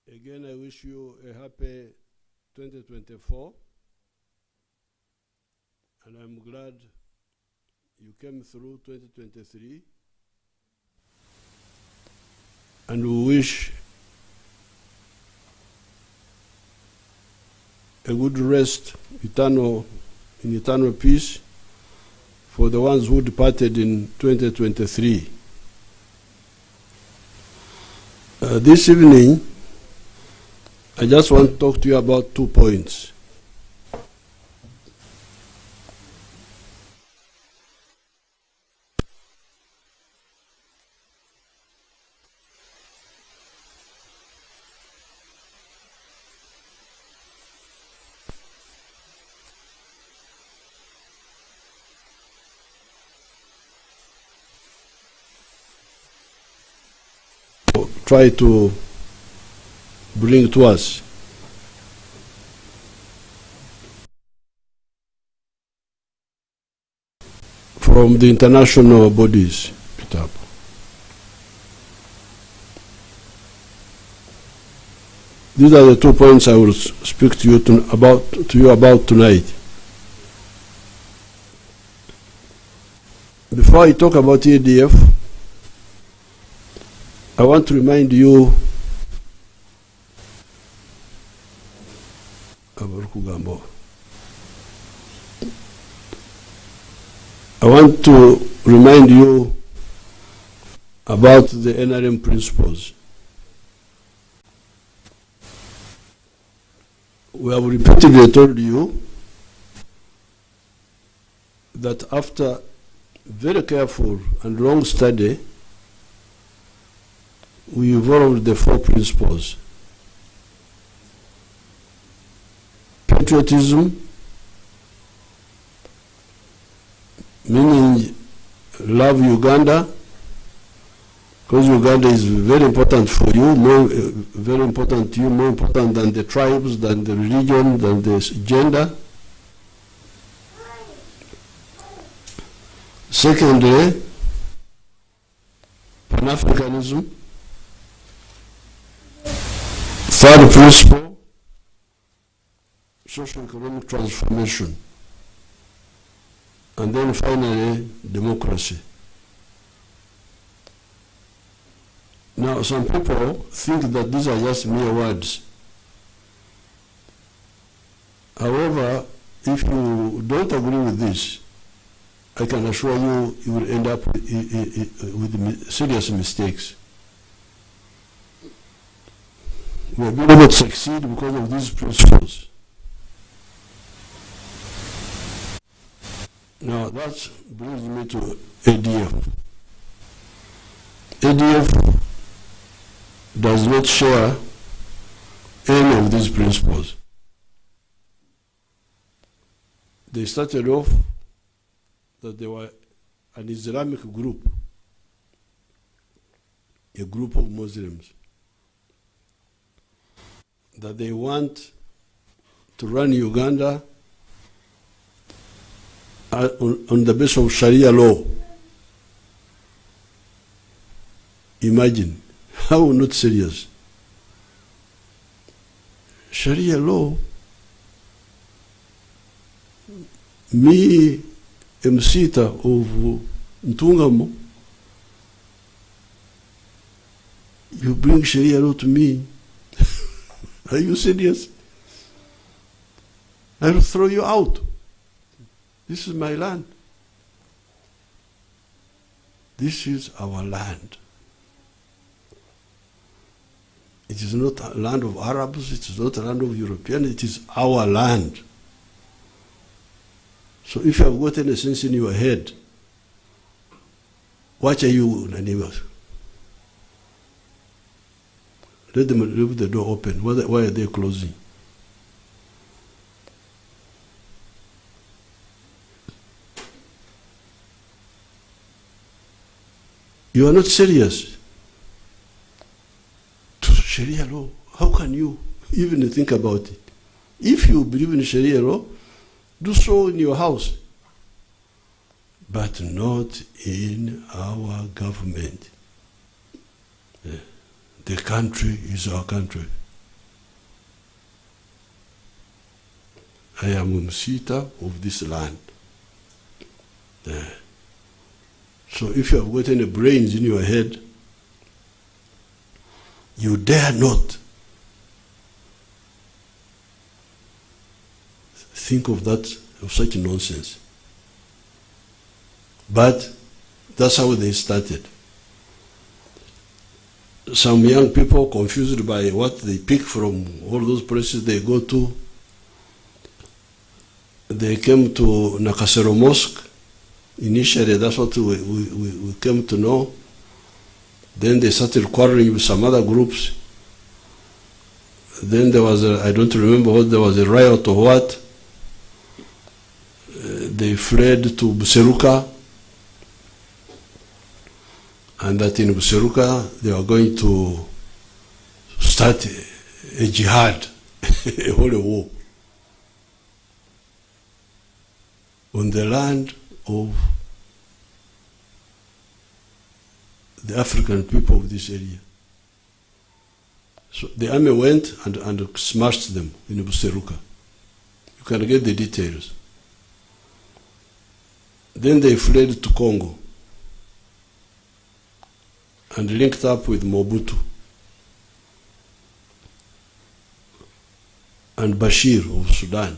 Again, I wish you a happy 2024, and I'm glad you came through 2023, and we wish a good rest, in eternal peace for the ones who departed in 2023. This evening, I just want to talk to you about 2 points. Try to bring to us. From the international bodies, Peter. These are the 2 points I will speak to you about tonight. Before I talk about ADF, I want to remind you about the NRM principles. We have repeatedly told you that after very careful and long study, we evolved the 4 principles: patriotism, meaning love Uganda, because Uganda is very important for you, very important to you, more important than the tribes, than the religion, than the gender. Secondly, Pan-Africanism. Third principle, socio-economic transformation. And then finally, democracy. Now, some people think that these are just mere words. However, if you don't agree with this, I can assure you, you will end up with serious mistakes. We have been able to succeed because of these principles. Now that brings me to ADF. ADF does not share any of these principles. They started off that they were an Islamic group, a group of Muslims, that they want to run Uganda on the basis of Sharia law. Imagine, how not serious? Sharia law, me Msita of Ntungamo, you bring Sharia law to me? Are you serious? I will throw you out. This is my land. This is our land. It is not a land of Arabs, it is not a land of Europeans, it is our land. So if you have got any sense in your head, what are you, neighbors? Let them leave the door open. Why are they closing? You are not serious. Sharia law, how can you even think about it? If you believe in Sharia law, do so in your house, but not in our government. The country is our country. I am a Msita of this land. So if you have got any brains in your head, you dare not think of such nonsense. But that's how they started. Some young people, confused by what they pick from all those places they go to, they came to Nakasero Mosque. Initially, that's what we came to know. Then they started quarreling with some other groups. Then there was I don't remember what, there was a riot or what. They fled to Buseruka. And that in Buseruka, they were going to start a jihad, a holy war, on the land of the African people of this area. So the army went and smashed them in Buseruka. You can get the details. Then they fled to Congo and linked up with Mobutu and Bashir of Sudan.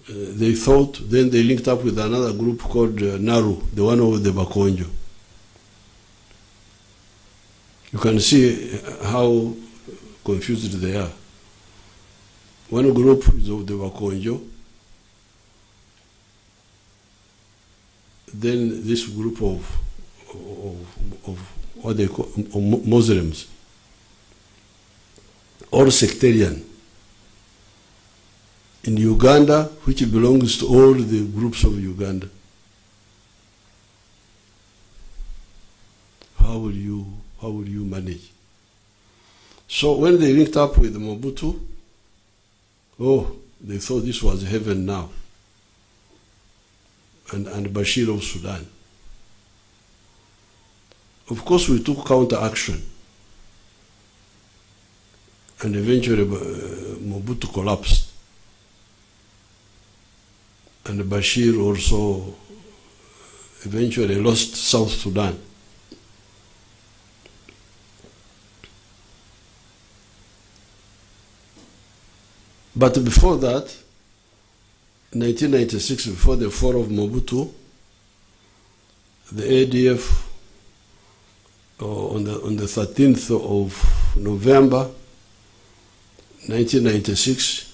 They thought, then they linked up with another group called Naru, the one over the Bakonjo. You can see how confused they are. One group is of the Bakonjo, then this group of what they call Muslims, all sectarian. In Uganda, which belongs to all the groups of Uganda. How will you manage? So when they linked up with Mobutu, they thought this was heaven now. And Bashir of Sudan. Of course, we took counter-action. And eventually Mobutu collapsed. And Bashir also eventually lost South Sudan. But before that, 1996, before the fall of Mobutu, the ADF on the 13th of November 1996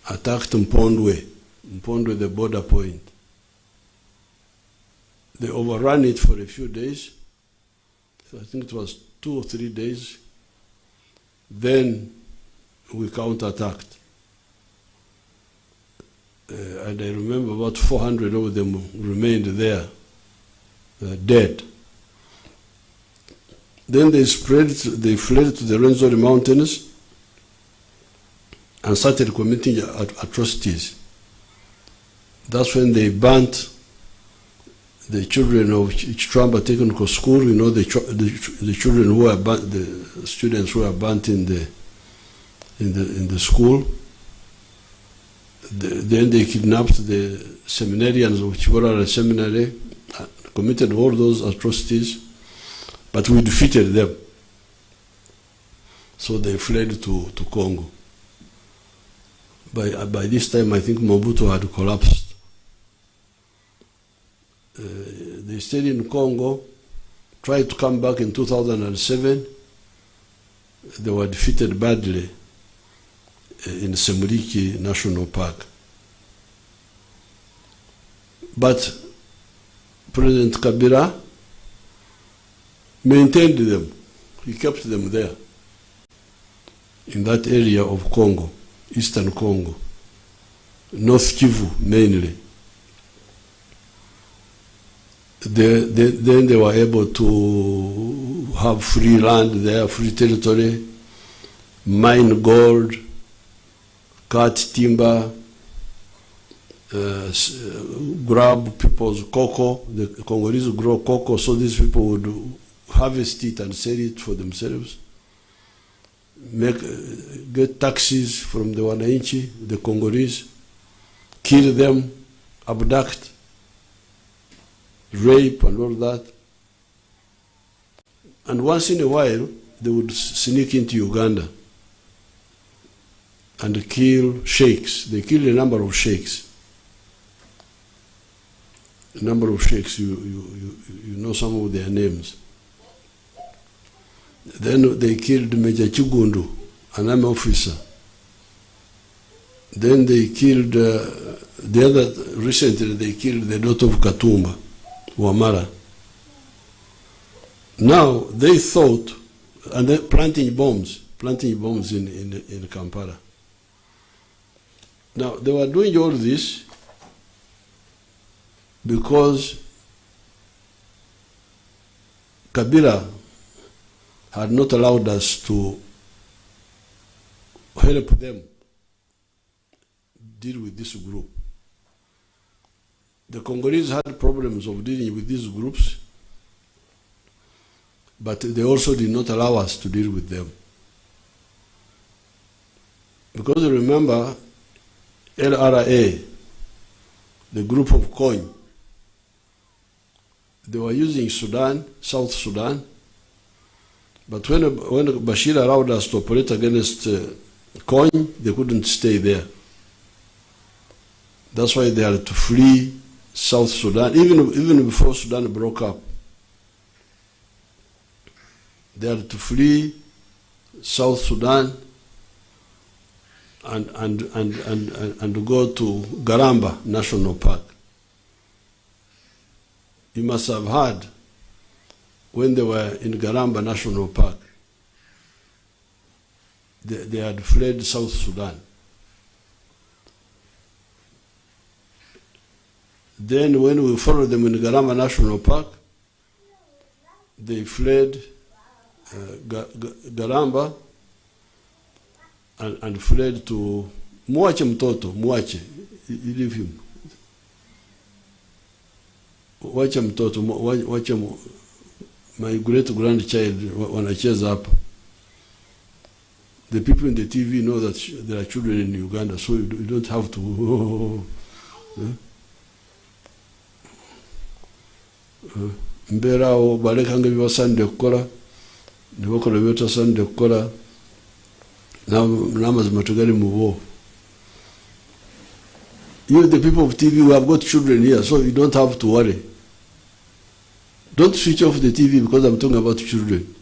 attacked Mpondwe, the border point. They overran it for a few days. So I think it was 2 or 3 days. Then we counterattacked. And I remember about 400 of them remained there, dead. Then they fled to the Rwenzori Mountains and started committing atrocities. That's when they burnt the children of Chitwamba Technical School. You know, the children who were burnt, the students who were burnt in the school. Then they kidnapped the seminarians of Chibora Seminary, committed all those atrocities, but we defeated them. So they fled to Congo. By this time, I think Mobutu had collapsed. They stayed in Congo, tried to come back in 2007. They were defeated badly in Semuliki National Park. But President Kabila maintained them. He kept them there in that area of Congo, Eastern Congo, North Kivu mainly. Then they were able to have free land there, free territory, mine gold, cut timber, grab people's cocoa. The Congolese grow cocoa, so these people would harvest it and sell it for themselves. get taxis from the Wananchi, the Congolese, kill them, abduct, rape and all that. And once in a while, they would sneak into Uganda and kill sheikhs. They killed a number of sheikhs. A number of sheikhs, you know some of their names. Then they killed Major Chigundu, an army officer. Then they killed recently they killed the daughter of Katumba, Wamara. Now they thought, and they're planting bombs in Kampala. Now they were doing all this because Kabila had not allowed us to help them deal with this group. The Congolese had problems of dealing with these groups, but they also did not allow us to deal with them. Because remember, LRA, the group of COIN, they were using Sudan, South Sudan, but when Bashir allowed us to operate against COIN, they couldn't stay there. That's why they had to flee South Sudan, even before Sudan broke up. They had to flee South Sudan and go to Garamba National Park. You must have heard when they were in Garamba National Park, they had fled South Sudan. Then when we followed them in Garamba National Park, they fled Garamba and fled to Muache Mtoto, Muache, you leave him. Wacha mtoto, wacha my great grandchild wanacheza hapa. The people in the TV know that there are children in Uganda, so you don't have to. Mbera o balekanga biba sande kukola, nibakola byota sande kukola. Nama zimatugari mubo. You, the people of TV, we have got children here, so you don't have to worry. Don't switch off the TV because I'm talking about children.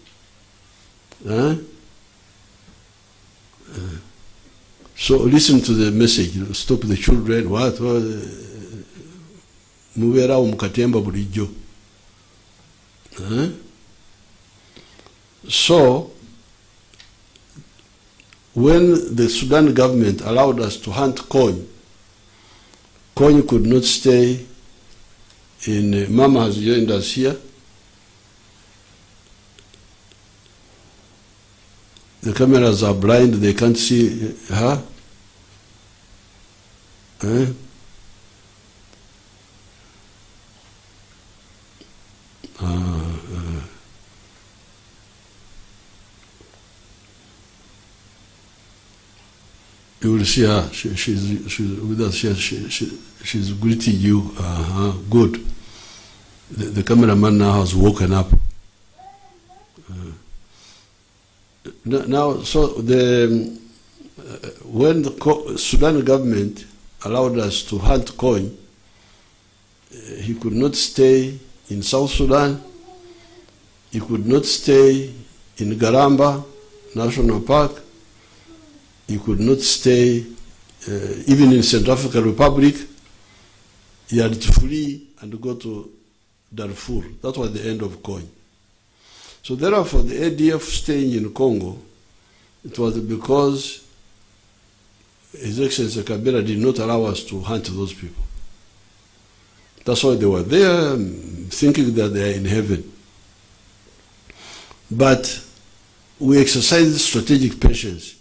So listen to the message. Stop the children. What? Mubera umukatemba bulijjo. So, when the Sudan government allowed us to hunt COIN could not stay in, Mama has joined us here. The cameras are blind, they can't see her. You will see her. She's with us. She's greeting you. Good. The cameraman now has woken up. Now, so when the Sudan government allowed us to hunt COIN, he could not stay in South Sudan. He could not stay in Garamba National Park. He could not stay even in Central African Republic. He had to flee and go to Darfur. That was the end of COIN. So therefore, the ADF staying in Congo, it was because His Excellency Kabila did not allow us to hunt those people. That's why they were there, thinking that they are in heaven. But we exercised strategic patience.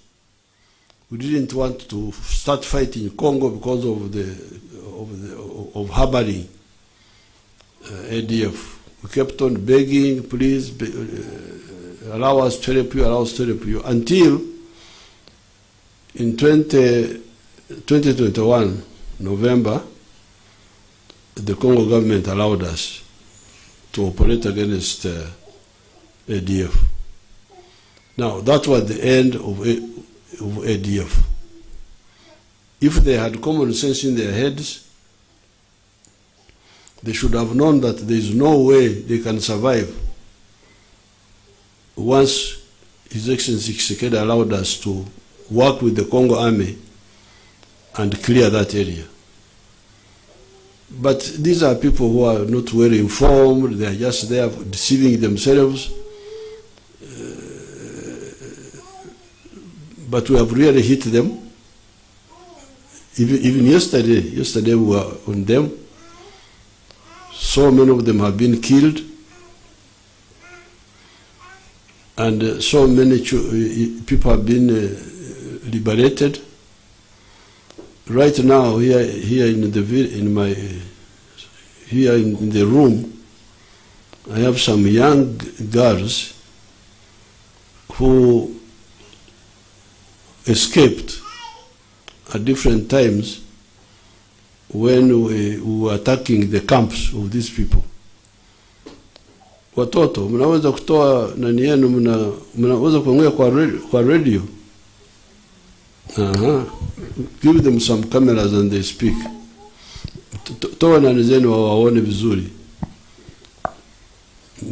We didn't want to start fighting Congo because of harboring ADF. We kept on begging, please, allow us to help you, allow us to help you, until in 2021, November, the Congo government allowed us to operate against ADF. Now, that was the end of ADF. If they had common sense in their heads, they should have known that there is no way they can survive once His Excellency Tshisekedi allowed us to work with the Congo army and clear that area. But these are people who are not well informed, they are just there deceiving themselves. But we have really hit them. Even yesterday we were on them. So many of them have been killed, and so many people have been liberated. Right now, here in the room, I have some young girls who escaped at different times when we were attacking the camps of these people. Watoto, mnaweza kutoa nani yenu, mnaweza kuongea kwa radio. Give them some cameras and they speak. Toa nani zenu waone vizuri.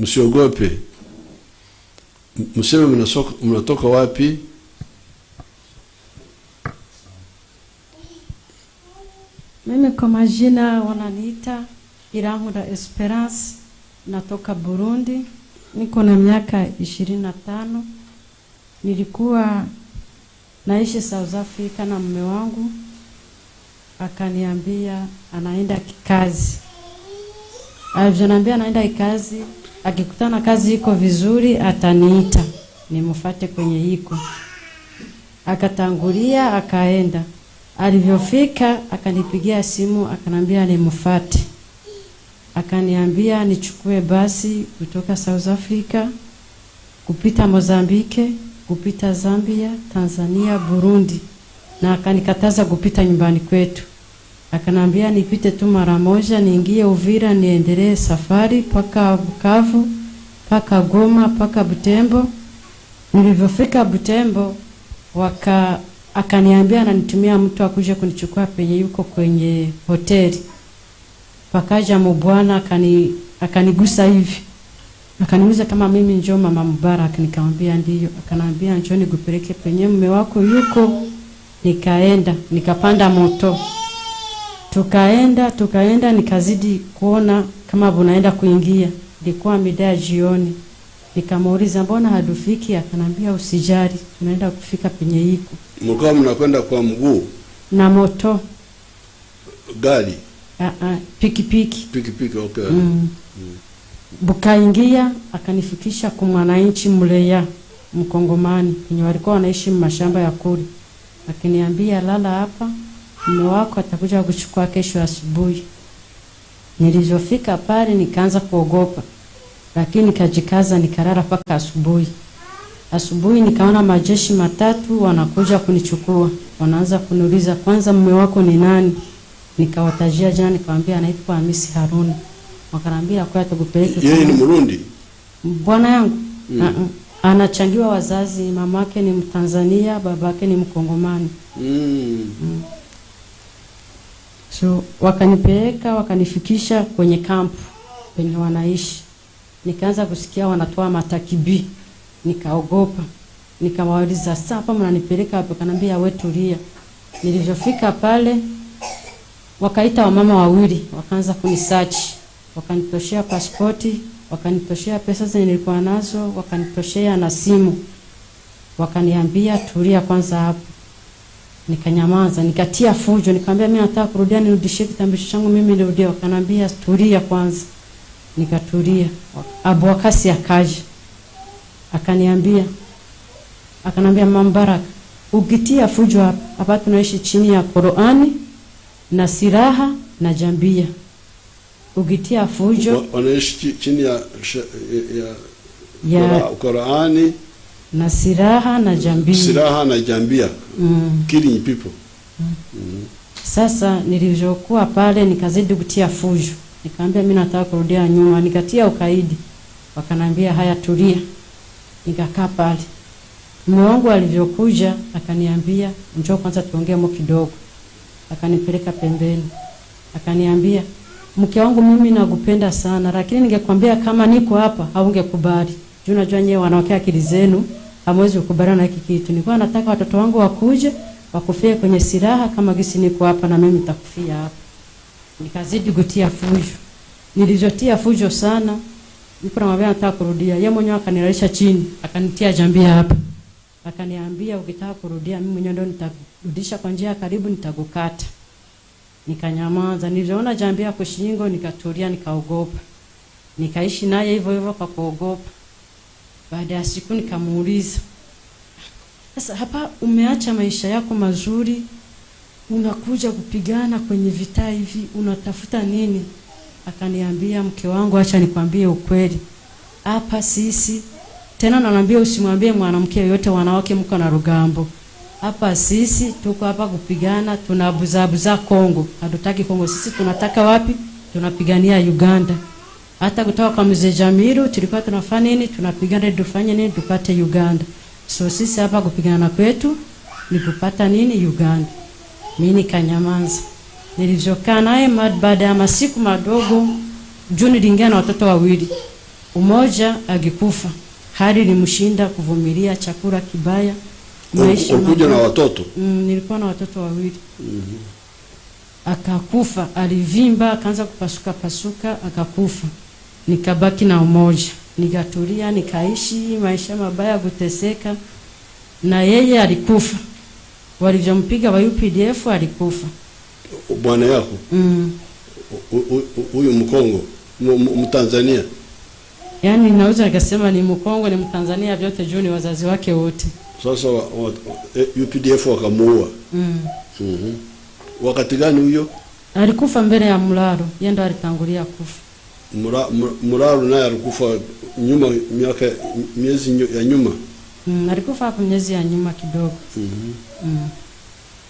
Msiogope. Mseme mnatoka wapi. Mimi kwa majina wananiita Irangura Esperance, natoka Burundi, niko na miaka 25. Nilikuwa naishi South Africa na mume wangu, akaniambia anaenda kikazi. Alivyoniambia anaenda kikazi, akikutana kazi iko vizuri ataniita nimfuate kwenye iko. Akatangulia akaenda. Alivyofika akanipigia simu akanambia nimfuate. Akaniambia nichukue basi kutoka South Africa kupita Mozambique, kupita Zambia, Tanzania, Burundi, na akanikataza kupita nyumbani kwetu. Akanambia nipite tu mara moja niingie Uvira niendelee safari paka Bukavu, paka Goma, paka Butembo. Nilivyofika Butembo akaniambia ananitumia mtu akuje kunichukua penye yuko kwenye hoteli. Pakaja mbwana akanigusa hivi. Akaniuliza kama mimi njoo mama Mubarak, nikamwambia ndio. Akanambia njoo nikupeleke penye mume wako yuko. Nikaenda, nikapanda moto. Tukaenda nikazidi kuona kama bunaenda kuingia. Ilikuwa mida ya jioni. Nikamuuliza mbona hadufiki? Akanambia usijali, tunaenda kufika penye iko. Mkao mnakwenda kwa mguu na moto? Gari? Pikipiki. Pikipiki, okay. Bukaingia akanifikisha kwa mwananchi mleya Mkongomani wenye walikuwa wanaishi mashamba ya kuli. Akaniambia lala hapa, mume wako atakuja kuchukua kesho asubuhi. Nilizofika pale nikaanza kuogopa, lakini nikajikaza nikalala mpaka asubuhi. Asubuhi nikaona majeshi matatu wanakuja kunichukua. Wanaanza kuniuliza kwanza mume wako ni nani? Nikawatajia jana, nikamwambia anaitwa Hamisi Haruni. Wakanambia kwa atakupeleka. Yeye ni Burundi? Bwana yangu anachangiwa wazazi, mamake ni Mtanzania, babake ni Mkongomani. So wakanipeleka wakanifikisha kwenye kampu penye wanaishi. Nikaanza kusikia wanatoa matakibi. Nikaogopa. Nikamwauliza sasa hapa mnanipeleka hapo? Kanambia wewe tulia. Nilivyofika pale wakaita wamama wawili, wakaanza kunisearch. Wakanitoshea pasipoti, wakanitoshea pesa zenye nilikuwa nazo, wakanitoshea na simu. Wakaniambia tulia kwanza hapo. Nikanyamaza, nikatia fujo, nikamwambia mimi nataka kurudia nirudishie kitambulisho changu mimi nirudie. Wakanambia tulia kwanza. Nikatulia. Abwakasi akaja. Akanambia Mama Baraka, ukitia fujo hapa tunaishi chini ya Qur'ani na siraha na jambia. Ukitia fujo wanaishi chini ya ya Qur'ani na silaha na jambia. Silaha na jambia. Killing people. Sasa nilivyokuwa pale nikazidi kutia fujo. Nikamwambia mimi nataka kurudia nyuma, nikatia ukaidi. Wakanambia haya tulia. Nikakaa pale. Mume wangu alivyokuja akaniambia njoo kwanza tuongee kidogo. Akanipeleka pembeni. Akaniambia mke wangu mimi nakupenda sana, lakini ningekwambia kama niko hapa haungekubali. Juu unajua nyewe wanawake akili zenu hamwezi kukubaliana na hiki kitu. Nilikuwa nataka watoto wangu wakuje wakufie kwenye silaha kama gisi niko hapa na mimi nitakufia hapa. Nikazidi kutia fujo. Nilizotia fujo sana. Niko namwambia nataka kurudia. Yeye mwenyewe akanilalisha chini, akanitia jambia hapa. Akaniambia ukitaka kurudia mimi mwenyewe ndo nitarudisha kwa njia karibu nitakukata. Nikanyamaza. Niliona jambia kwa shingo nikatulia nikaogopa. Nikaishi naye hivyo hivyo kwa kuogopa. Baada ya siku nikamuuliza, sasa hapa umeacha maisha yako mazuri, unakuja kupigana kwenye vita hivi, unatafuta nini? Akaniambia mke wangu acha nikwambie ukweli. Hapa sisi tena ananiambia usimwambie mwanamke yoyote, wanawake mko na rugambo. Hapa sisi tuko hapa kupigana, tunabuzabuza Kongo. Hatutaki Kongo, sisi tunataka wapi? Tunapigania Uganda. Hata kutoka kwa Mzee Jamiru tulikuwa tunafanya nini? Tunapigana tufanye nini? Tupate Uganda. So sisi hapa kupigana kwetu ni kupata nini? Uganda. Mimi nikanyamaza. Nilivyokaa naye baada ya masiku madogo, Juni niliingia na watoto wawili. Umoja agikufa. Hali ilimshinda kuvumilia chakula kibaya. Maisha ulikuja na watoto? Nilikuwa na watoto wawili. Akakufa, alivimba, akaanza kupasuka pasuka, akakufa. Nikabaki na umoja. Nikatulia, nikaishi maisha mabaya kuteseka. Na yeye alikufa. Walivyompiga wa UPDF alikufa. Bwana yako? Huyu Mkongo, Mtanzania. Yaani naweza nikasema ni Mkongo ni Mtanzania vyote juu ni wazazi wake wote. Sasa UPDF wakamuua. Wakati gani huyo? Alikufa mbele ya Mularo, yeye ndo alitangulia kufa. Mularo naye alikufa nyuma miezi ya nyuma. Alikufa hapo miezi ya nyuma kidogo.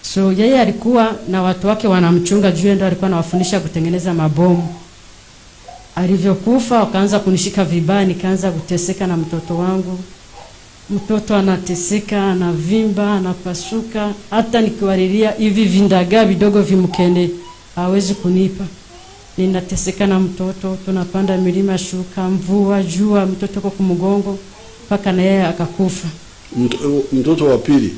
So yeye alikuwa na watu wake wanamchunga juu, ndo alikuwa anawafundisha kutengeneza mabomu. Alivyokufa wakaanza kunishika vibaya, nikaanza kuteseka na mtoto wangu. Mtoto anateseka, anavimba, anapasuka, hata nikiwalilia hivi vindaga vidogo vimkende hawezi kunipa. Ninateseka na mtoto, tunapanda milima, shuka, mvua, jua, mtoto kwa kumgongo mpaka na yeye akakufa. Mtoto wa pili.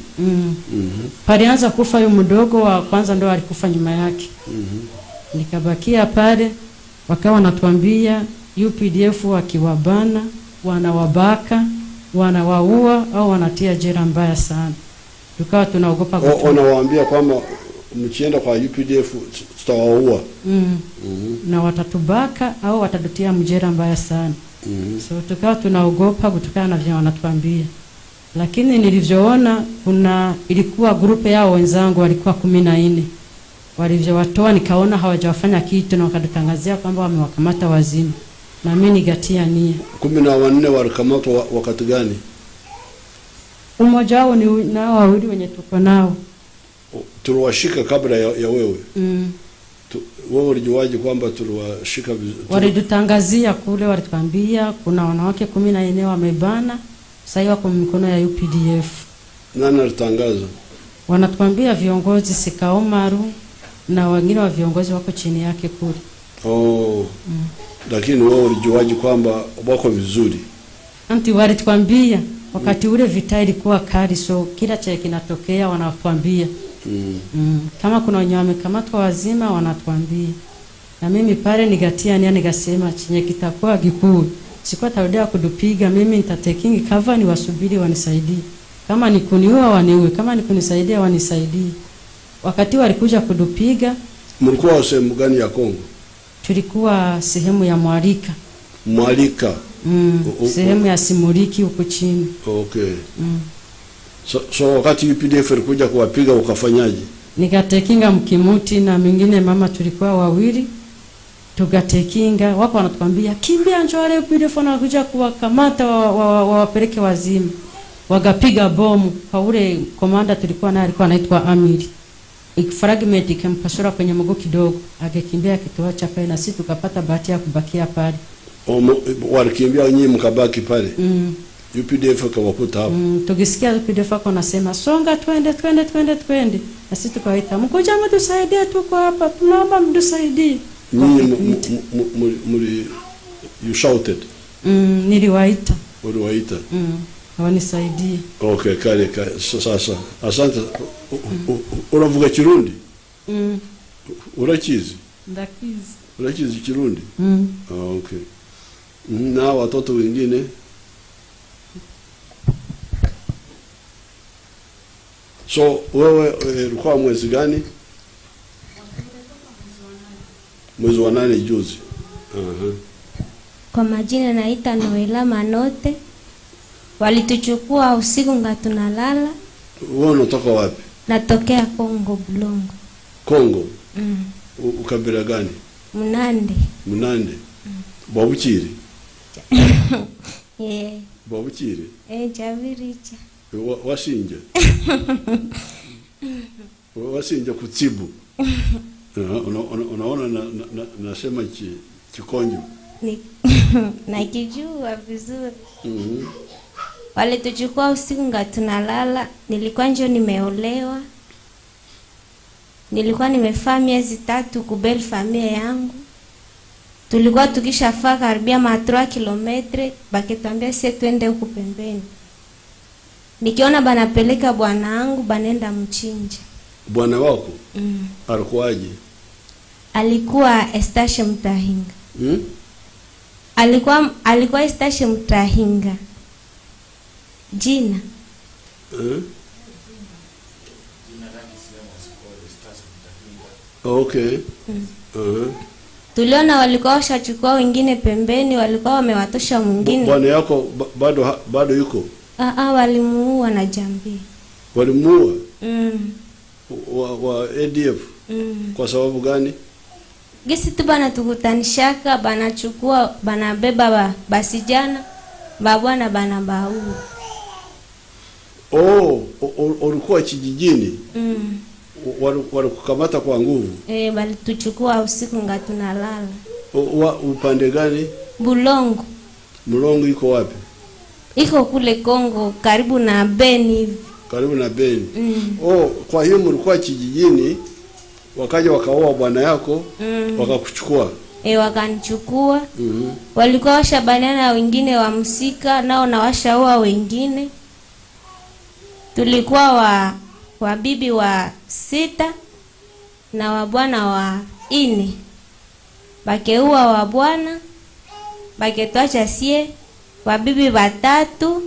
Palianza kufa yule mdogo, wa kwanza ndo alikufa nyuma yake. Nikabakia pale, wakawa wanatuambia UPDF wakiwabana, wanawabaka, wanawaua au wanatia jela mbaya sana. Tukawa tunaogopa kutoka. Wanawaambia kwamba mkienda kwa UPDF tutawaua. Na watatubaka au watatutia mjera mbaya sana. So tukawa tunaogopa kutokana na vile wanatuambia. Lakini nilivyoona ilikuwa grupe yao wenzangu walikuwa 14. Walivyowatoa nikaona hawajawafanya kitu na wakatangazia kwamba wamewakamata wazima. Na mimi nigatia nia. 14 walikamatwa wakati gani? Umoja wao ni nao wawili wenye tuko nao. Tuliwashika kabla ya wewe. Wewe ulijuaje kwamba tuliwashika vizuri? Walitutangazia kule, walituambia kuna wanawake 14 wamebana, sasa wako mikono ya UPDF. Nani alitangaza? Wanatuambia viongozi Sikaomaru na wengine wa viongozi wako chini yake kule. Lakini wewe ulijuaje kwamba wako vizuri? Anti walituambia wakati ule vita ilikuwa kali, so kila cha kinatokea wanatuambia. Kama kuna wenye wamekamatwa wazima wanatuambia. Na mimi pale nigatia nia, nikasema chenye kitakuwa kikuu sikuwa tarudia kudupiga, mimi nitateking cover ni wasubiri wanisaidie. Kama ni kuniua waniue, kama ni kunisaidia wanisaidie. Wakati walikuja kudupiga. Mlikuwa sehemu gani ya Kongo? Tulikuwa sehemu ya Mwalika. Sehemu ya Simuriki huko chini. Okay. So wakati UPDF ilikuja kuwapiga ukafanyaje? Nikatekinga mkimuti na mwingine mama, tulikuwa wawili. tukatekinga, wako wanatuambia kimbia, njoo wale UPDF wanakuja kuwakamata wawapeleke wazima. Wagapiga bomu kwa ule komanda tulikuwa naye, alikuwa anaitwa Amiri. Fragment ikampasura kwenye mguu kidogo, akakimbia akituacha pale, na sisi tukapata bahati ya kubakia pale. Walikimbia nyinyi mkabaki pale. UPDF kawakuta hapo. Tukisikia UPDF wako nasema songa, twende. Na sisi tukawaita, mkoja mtusaidie, tuko hapa, tunaomba mtusaidie. You shouted. Niliwaita. Uliwaita. Wanisaidie. Okay, kale sasa. Asante. Unavuga Kirundi? Urakizi? Ndakizi. Urakizi Kirundi? Okay. Na watoto wengine? So wewe ulikuwa mwezi gani? Mwezi wa 8 juzi. Kwa majina naita Noela Manote. Walituchukua usiku ngatunalala. Wewe unatoka wapi? Natokea Kongo Bulongo. Kongo? Ukabila gani? Munande. Babukiri? Yeah. Babukiri? Chaviricha. Washinja? Washinja Kutsibu? Unaona nasema Kikonjo? Nakijua vizuri. Walituchukua usiku ngatunalala. Nilikuwa njo nimeolewa. Nilikuwa nimefaa miezi 3 kubeli familia yangu. Tulikuwa tukishafaa karibia 3 kilometre, bakituambia sie twende huku pembeni. Nikiona banapeleka bwana wangu banenda mchinja. Bwana wako? Alikuwaje? Alikuwa Estashe Mtahinga. Alikuwa Estashe Mtahinga. Jina. Okay. Tuliona walikuwa washachukua wengine pembeni, walikuwa wamewatosha mwingine. Bwana yako bado yuko? Walimuua na jambi. Walimuua? Wa ADF? Kwa sababu gani? Gisi tu bana tukutanishaka, banachukua, banabeba basijana, babwana bana bauu. Ulikuwa kijijini? Walikukamata kwa nguvu? Walituchukua usiku ngatunalala. Upande gani? Bulongo. Bulongo iko wapi? Iko kule Kongo, karibu na Beni hivi. Karibu na Beni. Kwa hiyo mlikuwa kijijini, wakaja wakaoa bwana yako, wakakuchukua? Wakanichukua. Walikuwa washabaniana wengine wa Msika, nao na washaoa wengine. Tulikuwa wa bibi wa 6 na wa bwana wa 4. Bakeua wa bwana, baketwacha sie wa bibi 3,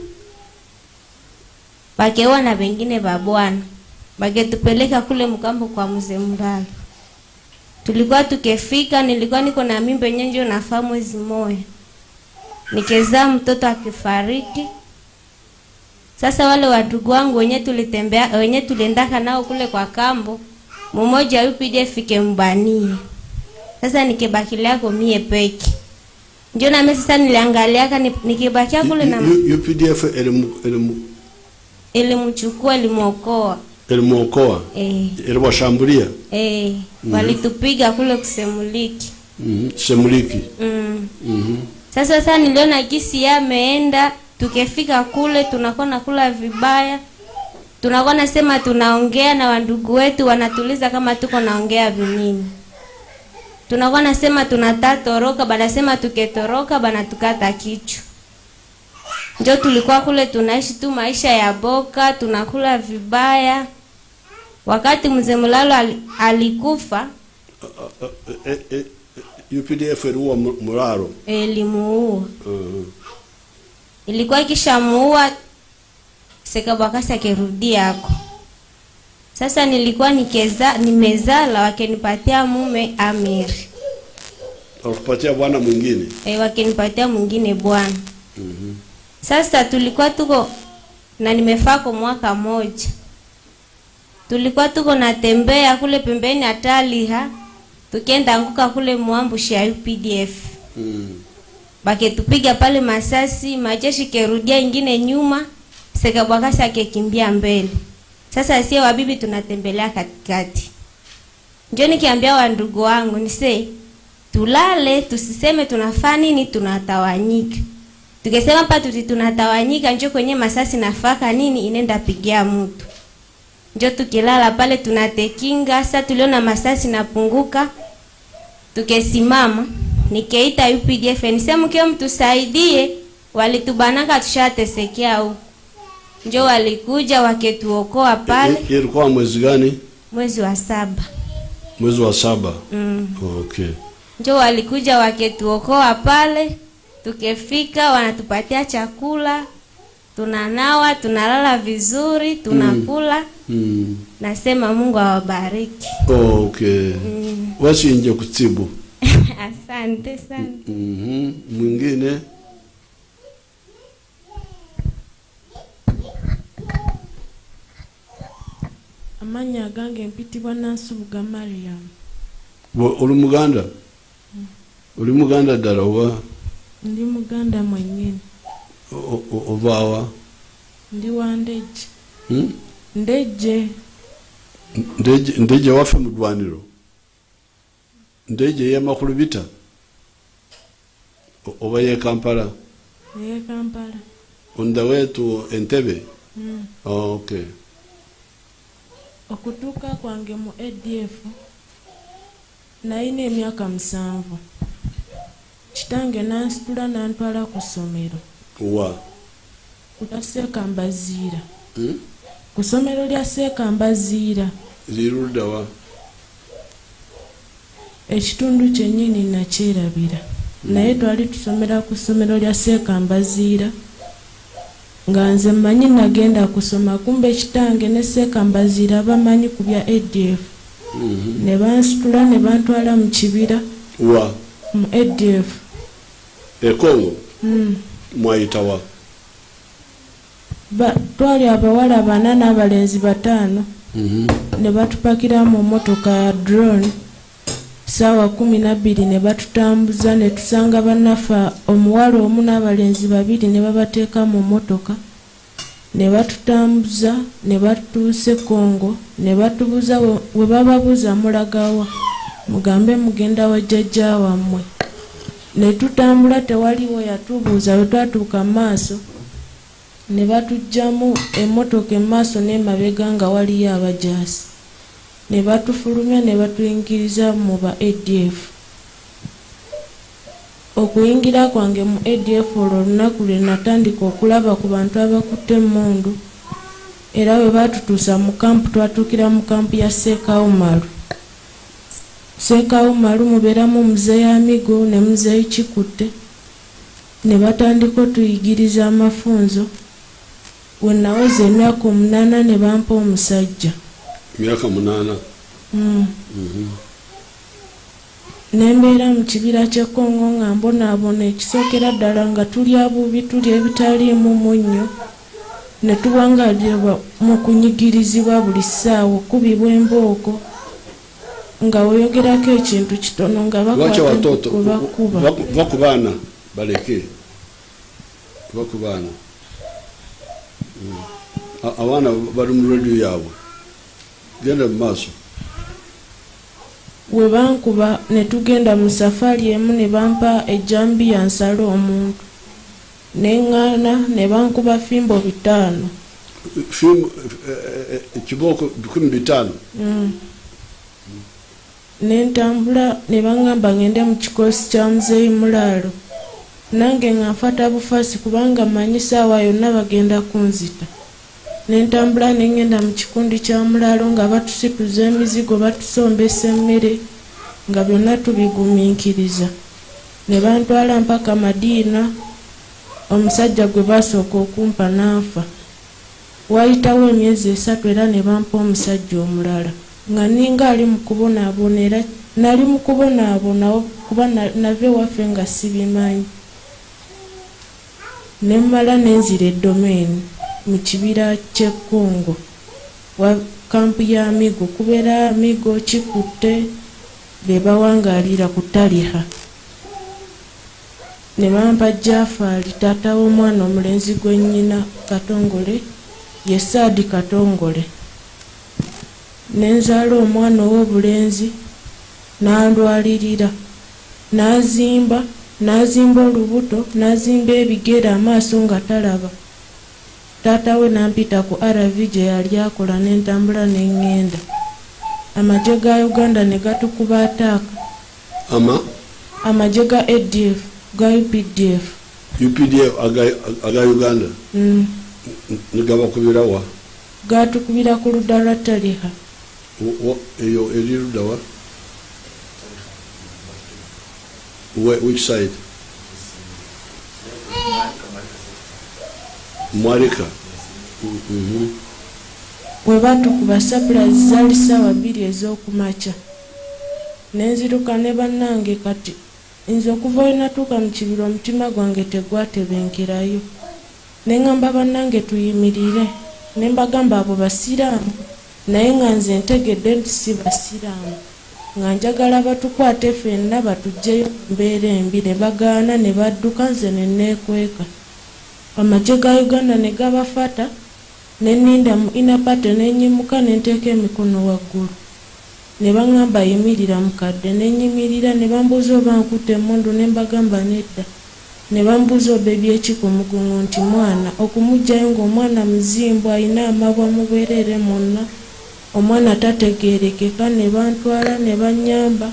bakeua na wengine ba bwana. Baketupeleka kule mkambo kwa mzee Mralo. Tulikuwa tukifika, nilikuwa niko na mimba nyenjo na mwezi moja. Nikezaa mtoto akifariki. Sasa wale watu wangu wenye tuliendaka nao kule kwa kambo, mmoja UPDF ikembania. Sasa nikibakilia kwa mie peke. Ndio na mimi sasa niliangaliaka nikibakia kule na UPDF ilimchukua, ilimuokoa. Iliwashambulia? Walitupiga kule kusemuliki. Semuliki. Sasa niliona kisi yameenda. Tukifika kule tunakuwa nakula vibaya. Tunakuwa nasema tunaongea na wandugu wetu, wanatuliza kama tuko naongea vinini. Tunakuwa nasema tunatatoroka, banasema tuketoroka banatukata kichwa. Ndio tulikuwa kule tunaishi tu maisha ya boka, tunakula vibaya. Wakati mzee Mulalo alikufa, UPDF iliua Mulalo? Ilimuua. Ilikuwa kishamuua sekabakasi akirudia yako. Sasa nilikuwa nimezala, wakenipatia mume Amiri. Wakupatia bwana mwingine? Wakenipatia mwingine bwana. Sasa tulikuwa tuko na nimefaa kwa mwaka moja. Tulikuwa tuko natembea kule pembeni Ataliha, Tukienda anguka kule muambushi ya UPDF. Baketupiga pale masasi, majeshi kerudia ingine nyuma, Sekabwakasha akekimbia mbele. Sasa sie wabibi tunatembelea katikati. Njoo nikiambia wa ndugu wangu nise tulale, tusiseme tunafanya nini, tunatawanyika. Tukisema hapa tunatawanyika, njoo kwenye masasi nafaka nini inenda pigia mtu. Njoo tukilala pale tunatekinga. Sasa tuliona masasi napunguka, tukesimama, nikeita UPDF nisema mkeo mtusaidie, walitubanaka tushatesekea huko. Njoo walikuja waketuokoa pale. Ilikuwa mwezi gani? Mwezi wa 7. Mwezi wa 7. Okay. Njoo walikuja waketuokoa pale, tukefika wanatupatia chakula, tunanawa, tunalala vizuri, tunakula. Nasema Mungu awabariki. Okay. Washinje kutsibu. Asante sana. Mwingine? Amanya gange mpitibwa Nansubuga Mariam. Uli Muganda? Uli Muganda ddala oba? Ndi Muganda mwennyini. Ovaawa? Ndi wa Ndejje. Ndejje. Ndejje waffe mu ddwaniro? Ndejje y'amakulu bita? Oba ye Kampala? Ye Kampala. On the way to Entebbe? Okay. Okutuuka kwange mu ADF nalina emyaka 7. Kitange nansitula nantwala ku ssomero. Wa? Ku Sekambaziira. Ku ssomero lya Sekambaziira. Lirudda wa? Ekitundu kyennyini nakyerabira. Naye twali tusomera ku ssomero lya Sekambaziira. Nga nze mmanyi nagenda kusoma, kumbe kitange ne Sekambaziira bamanyi ku bya ADF. Ne bansitula ne bantwala mu kibira. Wa? Mu ADF. Kongo? Mwayitawa? Twali abawala 4 n'abalenzi 5. Ne batupakira mu motoka ya drone. Sawa 12 ne batutambuza ne tusanga bannafa omuwala omu n'abalenzi 2 ne babateeka mu motoka. Ne batutambuza ne batuuse Kongo ne batubuza we bababuza mulagawa. Mugambe mugenda wa jjajja wammwe. Ne tutambula tewaliwo yatubuuza we twatuuka maaso. Ne batujjamu emmotoka emaaso n'emabega nga waliyo abajaasi. Ne batufulumya ne batuyingiriza mu ba ADF. Okuyingira kwange mu ADF olwo olunaku lwe natandika okulaba ku bantu abakutte emmundu. Era we batutuusa mu kampu, twatuukira mu kampu ya Sekawumalu. Sekawumalu mubeeramu Muzeeyi Amigo ne Muzeeyi Kikutte. Ne batandika otuyigiriza amafunzo. We naweza emyaka 8 ne bampa omusajja. Myaka 8. Nembeera mu kibira ky'e Kongo nga mbonaabona ekisookera ddala nga tulya bubi, tulya ebitaliimu munnyo. Ne tuwangalirwa mu kunyigirizibwa buli ssaawa, okubibwa embooko. Nga weeyogerako ekintu kitono nga bakuba. Bakubaana baleke. Bakubaana. Abaana bali mu radio yaabwe. Genda mu maaso. We bankuba ne tugenda mu safari emu ne bampa ejjambi ya nsala omuntu. Neŋŋaana ne bankuba fimbo 5. Fimbo kibooko 15. Ne ntambula ne baŋŋamba ngende mu kikoosi kya Muzeeyi Mulaalo. Nange nga nfata bufaasi kubanga mmanyi ssaawa yonna bagenda kunzita. Ne ntambula ne ngenda mu kikundi kya Mulaalo nga batusituza emizigo, batusombesa emmere nga byonna tubigumiikiriza. Ne bantwala mpaka Madiina. Omusajja gwe basooka okumpa n'afa. Wayitawo emyezi 3 era ne bampa omusajja omulala. Nga ninga ali mu kubonaabona, era nali mu kubonaabona kuba nave waffe nga sibimanyi. Ne mmala nenzira eddomeeni mu kibira ky'e Kongo wa kampu ya Amigo, kubeera Amigo, Kikutte, bebawangalira kutaliha ne bampa Jafari taata w'omwana omulenzi gwennyina Katongole ye Saadi Katongole. Nenzaala omwana ow'obulenzi n'andwalirira n'azimba olubuto n'azimba ebigere amaaso nga talaba. Taata we nampita ku RV gye yali akola n'entambula n'engenda. Amagye ga Uganda ne gatukuba ataaka. Amagye ga ADF ga UPDF aga Uganda negabakubira wa? Gatukubira ku ludda lwa Taliha. Eyo eri ludda wa? Which side? Mwarika. We batukuba surprise zaali ssaawa 2 ez'okumakya. Nenziruka ne bannange kati nze okuva we natuuka mu kibira omutima gwange tegwatebenkerayo. Ne ngamba bannange tuyimirire. Ne mbagamba abo basiraamu naye nga nze ntegedde nti si basiraamu. Nga njagala batukwate ffenna batugyeyo mbeera embi. Ne bagaana ne badduka nze ne neekweka. Amagye ga Uganda ne gabafata ne nninda mu inapate ne nnyimuka ne nteeka emikono waggulu. Ne baŋŋamba yimirira mukadde ne nnyimirira ne bambuuza oba nkutte emmundu ne mbagamba nedda. Ne bambuuza oba ebyeki ku mugongo nti mwana okumuggyayo ng'omwana muzimbu alina amabwa mu bwereere mwonna. Omwana tategeerekeka ne bantwala ne bannyamba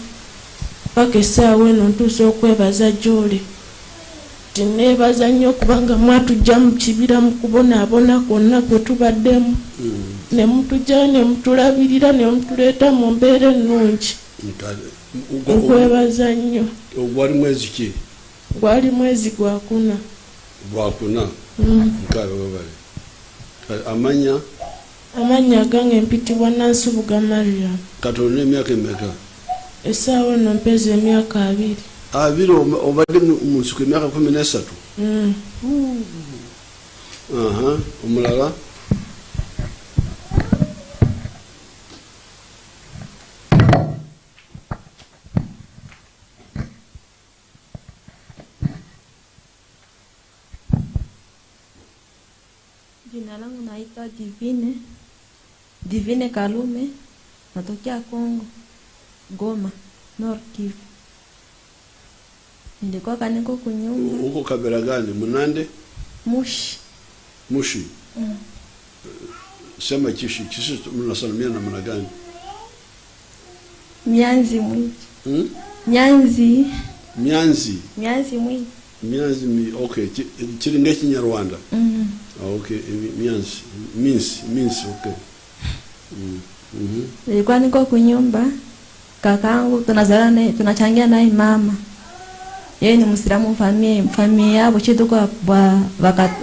paka essaawa eno ntuusa okwebaza gy'oli. Tineebaza nnyo kubanga mwatujja mu kibira mu kubonaabona kwonna kwe tubaddemu. Ne mutujjayo ne mutulabirira ne mutuleeta mu mbeera ennungi. Nkwebaza nnyo. Gwali mwezi ki? Gwali mwezi gwa 4. Gwa 4? Nkawe babali. Amanya gange mpitibwa Nansubuga Mariam. Katonda emyaka emeka? Essaawa eno mpeza emyaka 2. 2 obadde mu nsiko emyaka 13? Omulala? Jina langu naitwa Divine Kalume, natokea Kongo, Goma, North Kivu. Nilikuwa kaniko kunyumba. Uko kabila gani? Munande? Mushi. Sema Kishi mnasalimia namna gani? Mianzi mwiji. Mianzi mwiji. Okay. Chiri ng'Ekinyarwanda. Okay, means okay. Nilikuwa niko kunyumba, kakangu tunachangia naye mama. Yeye ni Muislamu, familia yao chetu kwa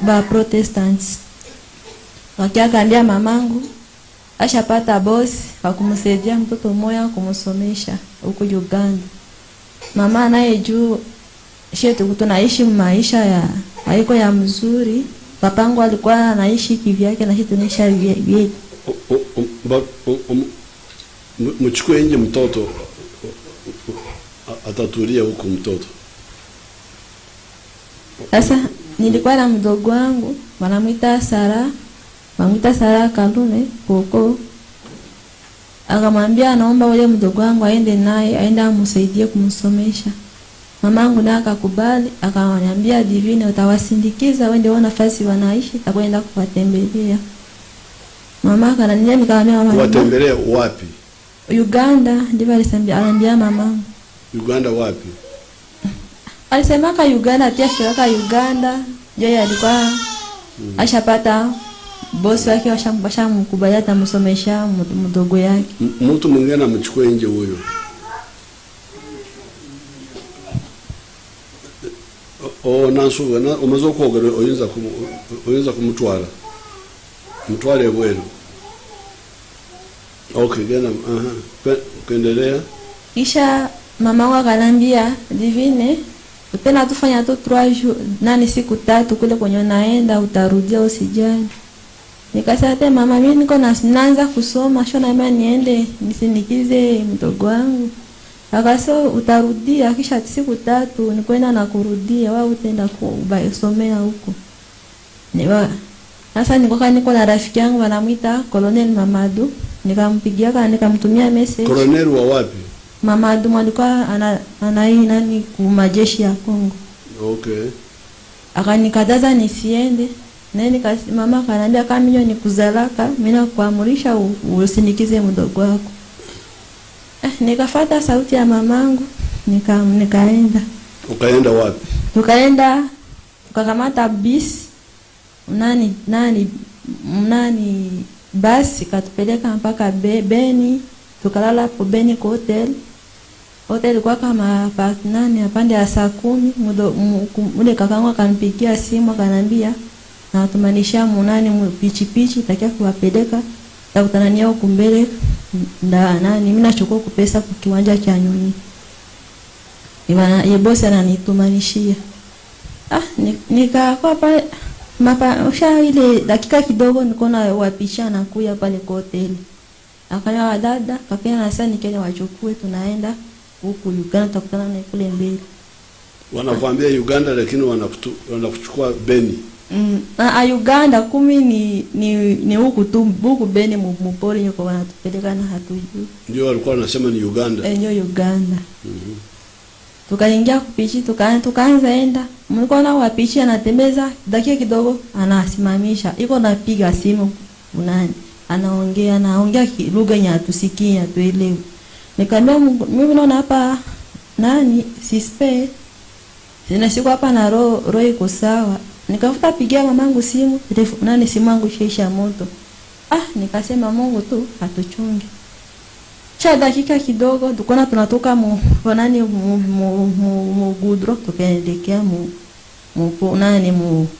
ba Protestants. Wakiakandia mamangu ashapata boss akumsaidia mtoto mmoja kumsomesha huko Uganda. Mama naye juu shetu tunaishi maisha ya haiko ya mzuri. Papangu alikuwa anaishi kivyake na sisi tunaisha vyetu. Mchukue nje mtoto atatulia huko mtoto. Sasa nilikuwa na mdogo wangu wanamuita Sara Kalume huko. Akamwambia anaomba ule mdogo wangu aende amsaidie kumsomesha. Mamangu naye akakubali, akaniambia Divine utawasindikiza wende wana nafasi wanaishi, takwenda kuwatembelea. Mama akaniambia nikamwambia mama. Kuwatembelea wapi? Uganda, ndivyo aliambia mamangu. Uganda wapi? Alisema ka Uganda, pia shirika Uganda, yeye alikuwa ashapata boss wake washamkubalia atamsomesha mdogo yake. Mtu mwingine amchukue nje huyo. Nansubuga umaze kwogera oyinza kumutwala. Mutwale bwero. Okay, gena kuendelea. Kisha mama wangu akanambia Divine, utena tufanya tu 3 jours, siku 3 kule kwenye naenda utarudia usijali. Nikasema mama mimi niko naanza kusoma, shona mimi niende nisindikize mdogo wangu. Akaso utarudia kisha siku 3 ni kwenda na kurudia, wewe utaenda kusomea huko. Sasa niko na rafiki yangu anamuita Colonel Mamadu, nikampigia nikamtumia message. Colonel wa wapi? Mamadu alikuwa nani ku majeshi ya Kongo. Okay. Akanikataza nisiende. Nani mama kananiambia kama mimi ni kuzalaka, mimi nakuamurisha usinikize mdogo wako. Nikafuata sauti ya mamangu, nikaenda. Ukaenda wapi? Tukakamata bisi. Nani basi katupeleka mpaka Beni, tukalala hapo Beni kwa hotel kwa kama nani apande ya saa 10 ule kakangu akanipigia simu akaniambia na tumanisha munani pichi takia kuwapeleka takutana nao kumbele nani mimi nachukua kupesa kwa kiwanja cha Nyoni. Ye bosi ananitumanishia. Nikakaa pale ile dakika kidogo niko na wapisha na kuya pale kwa hoteli. Akanya wadada, kakena na sasa nikeni wachukue tunaenda huku Uganda tutakutana na kule mbele. Wanakuambia Uganda lakini wanakuchukua Beni. Uganda 10 ni huku tu huku Beni mpori yuko wanatupeleka na hatujui. Ndio walikuwa wanasema ni Uganda. Ndio Uganda. Tukaingia kupichi tukaanza enda. Mlikuwa na wapichi anatembeza dakika kidogo anasimamisha. Iko napiga simu unani. Anaongea lugha ya tusikia tuelewe. Nikamwambia mimi naona hapa nani sispe. Sina siku hapa na roho iko sawa. Nikafuta pigia mamangu simu, simu yangu ishaisha moto. Nikasema Mungu tu atuchunge. Cha dakika kidogo tukona tunatoka nani gudro tukaelekea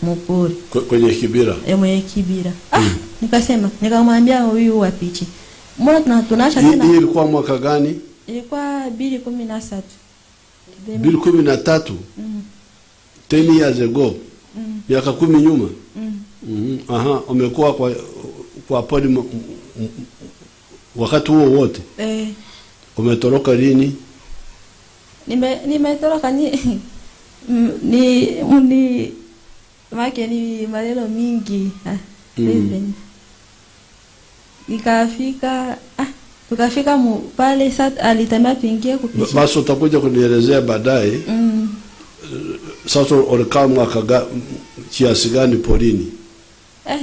mpori kwenye Kibira. Mwenye Kibira. Nikasema nikamwambia huyu wapichi. Mbona tunaacha tena? Hii ilikuwa mwaka gani? Ilikuwa 2013. 2013. 10 years ago. Miaka 10 nyuma. Umekuwa kwa podi wakati huo wote. Umetoroka lini? Nimetoroka ni make ni maneno mingi. Nikafika tukafika pale sasa alitambia tuingie kupisha. Basi utakuja kunielezea baadaye. Sasa ulikaa mwaka kiasi gani porini?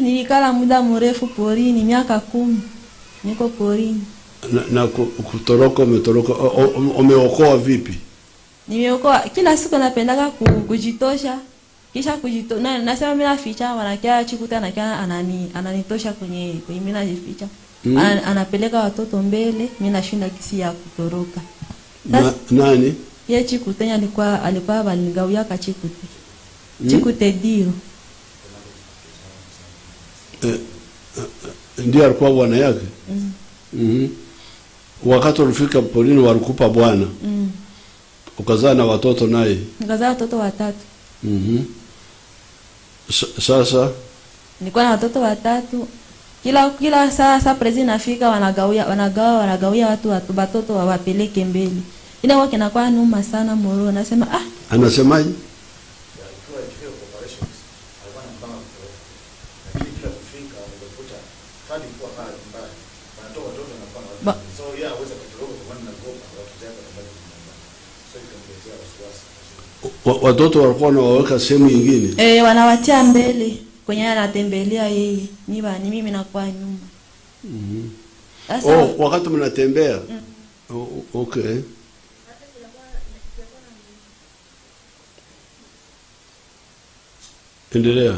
Nilikala muda mrefu porini, miaka 10. Niko porini. Na kutoroka umetoroka umeokoa vipi? Nimeokoa kila siku napendaga kujitosha. Kisha nasema mimi naficha wanakia chikuta na kia ananitosha kwenye mimi najificha. Anapeleka watoto mbele, mimi nashinda kisi ya kutoroka. Nani? Yeye chikutenya alikuwa baligawia ka chikute. Chikute dio. Ndio alikuwa bwana yake. Wakati ulifika polini walikupa bwana. Ukazaa na watoto naye. Nikazaa watoto 3. Sasa nilikuwa na watoto 3. Kila saa president afika wanagawia watoto wawapeleke mbele. Ila wake nakuwa numa sana moro nasema anasemaje? Watoto walikuwa wanaweka sehemu nyingine. Wanawatia mbele kwenye anatembelea yeye. Ni mimi nakuwa nyuma. Wakati mnatembea. Okay. Endelea.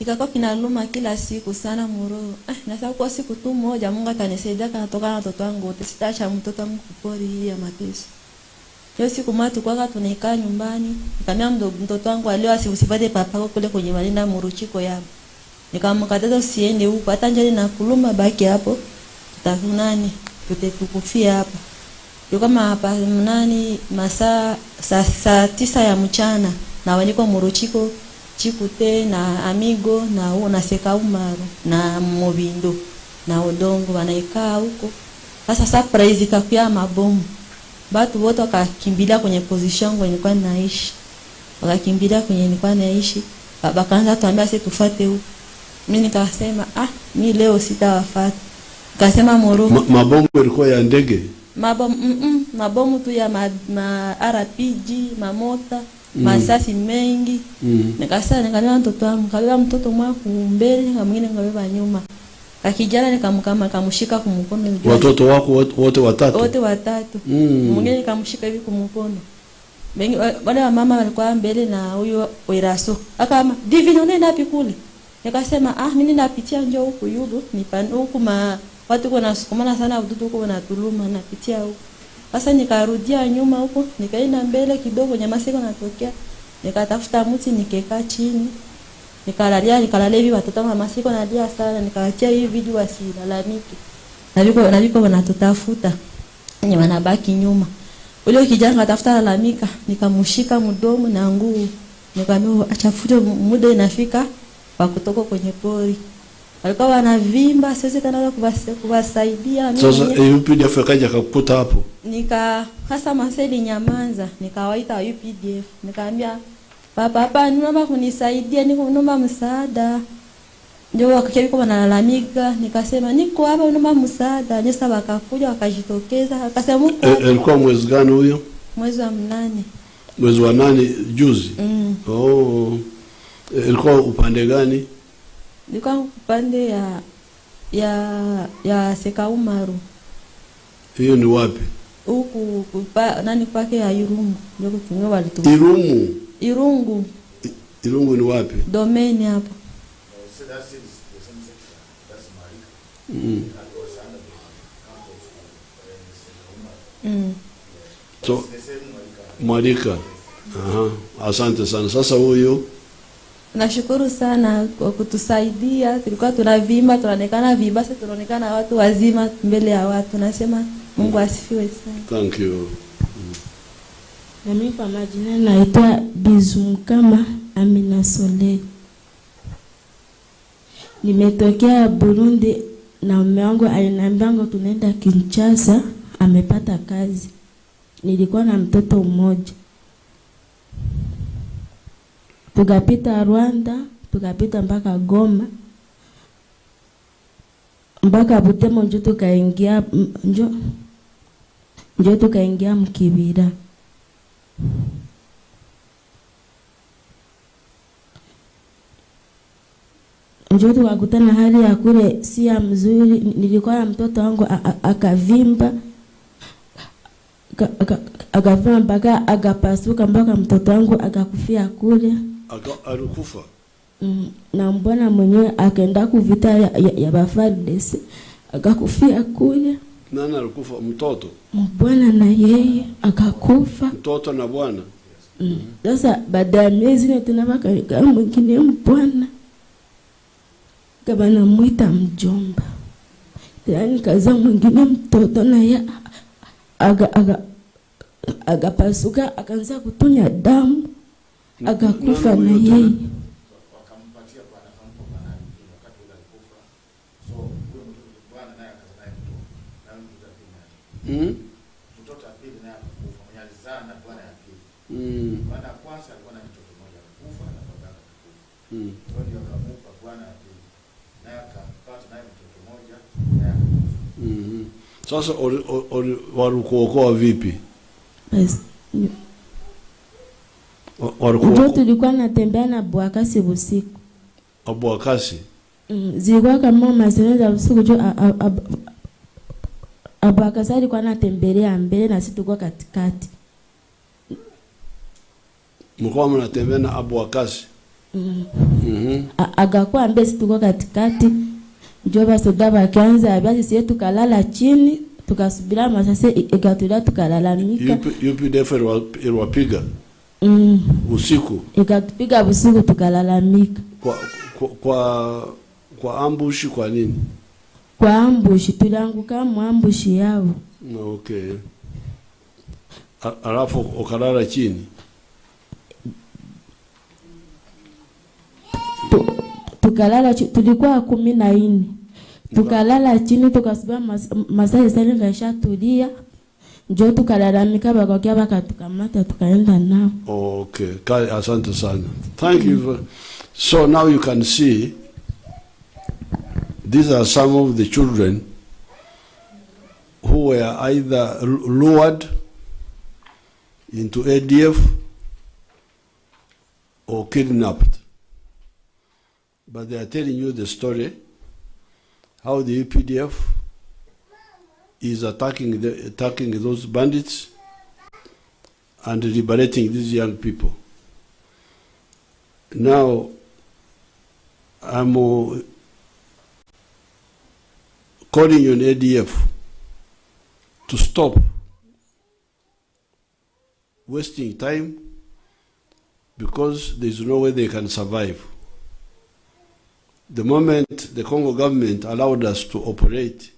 Ikakuwa kinaluma kila siku sana muro. Nasa kwa siku tu moja Mungu atanisaidia kanatoka na watoto wangu wote. Sitaacha mtoto wangu kupori hii ya mateso. Hiyo siku matu kwa tunaikaa nyumbani. Nikamwambia mtoto wangu leo usipate papako kule kwenye malinda muruchiko yao. Nikamkataza usiende huko hata njani na kuluma baki hapo. Tutakunani tutekufia hapa. kama hapa mnani masaa saa 9 ya mchana na waniko muruchiko chikute na amigo na una seka umaru na mobindo na udongo wanaikaa huko. Sasa surprise ikakuya mabomu. Watu wote wakakimbilia kwenye position kwenye nilikuwa naishi. Wakakimbilia kwenye nilikuwa naishi. Bakaanza tuambia sisi tufuate huko. Mimi nikasema mimi leo sitawafuata. Nikasema Moroko. Mabomu yalikuwa ya ndege. Mabomu tu ya RPG, mamota, masasi mengi. Nikasema nikalea mtoto wangu, nikalea mtoto mwangu mbele, mwingine nikabeba nyuma. Kakijana nikamshika kumkono. Watoto wako wote watatu? Wote watatu. Mwingine nikamshika hivi kumkono. Wale wa mama walikuwa mbele na huyo Weraso. Akama, "Divino nenda wapi kule?" Nikasema, mimi napitia njoo huku yudo, nipande huku watu kuna sukumana sana watoto huko wanatuluma napitia huko. Sasa nikarudia nyuma huko, nikaenda mbele kidogo nyama siko natokea. Nikatafuta mti nikekaa chini. Nikalalia hivi watoto mama siko nalia sana, nikawatia hii video wasilalamike. Naliko wanatutafuta. Wenye wanabaki nyuma. Ule kijana akatafuta lalamika, nikamshika mdomo na nguo. Nikamwambia achafute muda inafika wa kutoka kwenye pori. Walikuwa wanavimba, sisi tena kuwasaidia. Sasa UPDF akaja akakuta hapo. Hasa Maseli Nyamanza, nikawaita UPDF. Nikamwambia papa naomba kunisaidia, niko naomba msaada. Ndio wakakiwa wanalalamika, nikasema niko hapa naomba msaada. Nisa wakakuja wakajitokeza, akasema alikuwa mwezi gani huyo? Mwezi wa 8. Mwezi wa 8 juzi. Ilikuwa upande gani? Ilikuwa upande ya Seka Umaru. Hiyo ni wapi? Huku nani kwake ya Irungu. Ndio kutumia walitu. Irungu. Irungu ni wapi? Domain hapo. So Marika. Asante sana. Sasa huyo nashukuru sana kwa kutusaidia. Tulikuwa tunavimba, tunaonekana vibasi, tunaonekana watu wazima mbele ya watu. Nasema Mungu asifiwe sana. Thank you. Na mimi kwa majina naitwa Bizumkama Amina Sole. Nimetokea Burundi na mume wangu aliniambia tunaenda Kinshasa, amepata kazi. Nilikuwa na mtoto mmoja. Tukapita Rwanda, tukapita mpaka Goma. Mpaka Butemo njo tukaingia Mkibira. Njo tukakutana hali ya kule si ya mzuri. Nilikuwa na mtoto wangu akavimba. Akavimba mpaka akapasuka mpaka mtoto wangu akakufia kule. Alikufa? Na mbona mwenyewe akaenda kuvita ya Bafardesi akakufia kule. Nani alikufa? Mtoto? Mbona na yeye akakufa. Mtoto na bwana? Sasa baada ya miezi na tunabaka mwingine mbwana. Kama namuita mjomba. Yaani kaza mwingine mtoto na ya agapasuka akaanza kutunya damu akakufa na yeye. Wakampatia bwana akampa bwana wakati ule alikufa. So huyo mtoto bwana naye akazaa na mtoto pili. Mtoto wa pili naye akakufa. Mwenye alizaa na bwana ya pili. Bwana wa kwanza alikuwa na mtoto mmoja alikufa na baba yake akakufa. Ndio akamupa bwana wa pili. Naye akapata naye mtoto mmoja naye akakufa. Sasa walikuokoa vipi? Ndio tulikuwa natembea na Bwakasi usiku. Bwakasi? Zilikuwa kama masaa za usiku jo Bwakasi alikuwa anatembelea mbele na sisi tulikuwa katikati. Mlikuwa mnatembea na Bwakasi? Agakuwa mbele sisi tulikuwa katikati. Ndio basi daba kaanza basi sisi tukalala chini tukasubira masasa ikatulia tukalalamika. UPDF iliwapiga? Usiku? Ikatupiga usiku tukalalamika. Kwa ambushi kwa nini? Kwa ambushi tulianguka ambushi yao. Okay. alafu ukalala chini. Tukalala tulikuwa 14. Tukalala chini tukasiba masaa isali ngaisha tulia. Njo tukalalamika bakokia bakatukamata tukaenda nao. Okay, asante sana. Thank you. So now you can see these are some of the children who were either lured into ADF or kidnapped. But they are telling you the story, how the UPDF is attacking those bandits and liberating these young people. Now, I'm calling on ADF to stop wasting time, because there's no way they can survive. The moment the Congo government allowed us to operate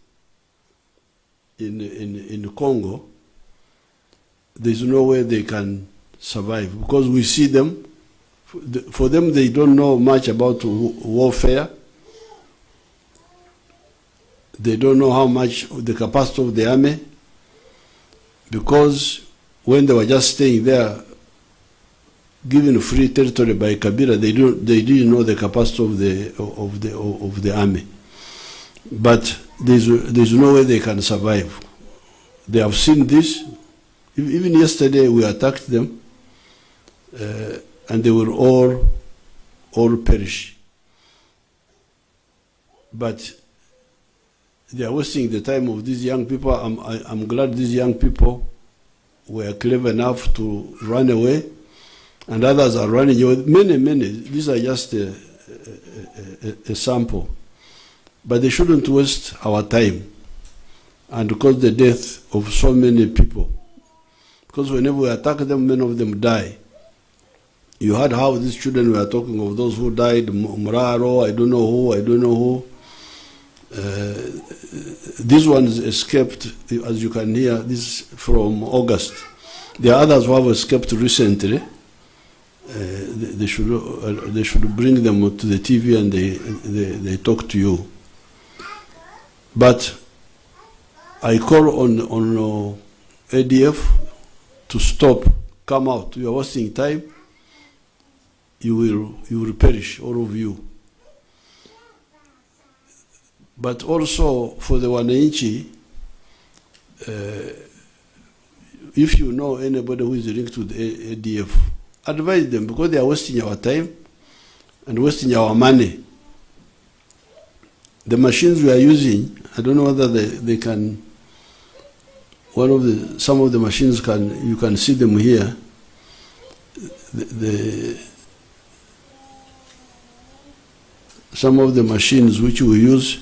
in Congo, there's no way they can survive, because we see them. For them, they don't know much about warfare. They don't know how much the capacity of the army, because when they were just staying there, given free territory by Kabila, they didn't know the capacity of the army. But there's no way they can survive. They have seen this. Even yesterday, we attacked them, and they were all perish. But they are wasting the time of these young people. I'm glad these young people were clever enough to run away, and others are running away. Many. These are just a sample. But they shouldn't waste our time and cause the death of so many people. Because whenever we attack them, many of them die. You heard how these children were talking of those who died, Muraro, I don't know who. These ones escaped, as you can hear, this from August. There are others who have escaped recently. They should bring them to the TV and they talk to you. But I call on ADF to stop, come out. You are wasting time. You will perish, all of you. But also for the Wananchi, if you know anybody who is linked to the ADF, advise them, because they are wasting our time and wasting our money. The machines we are using, I don't know whether they can. Some of the machines you can see them here. Some of the machines which we use.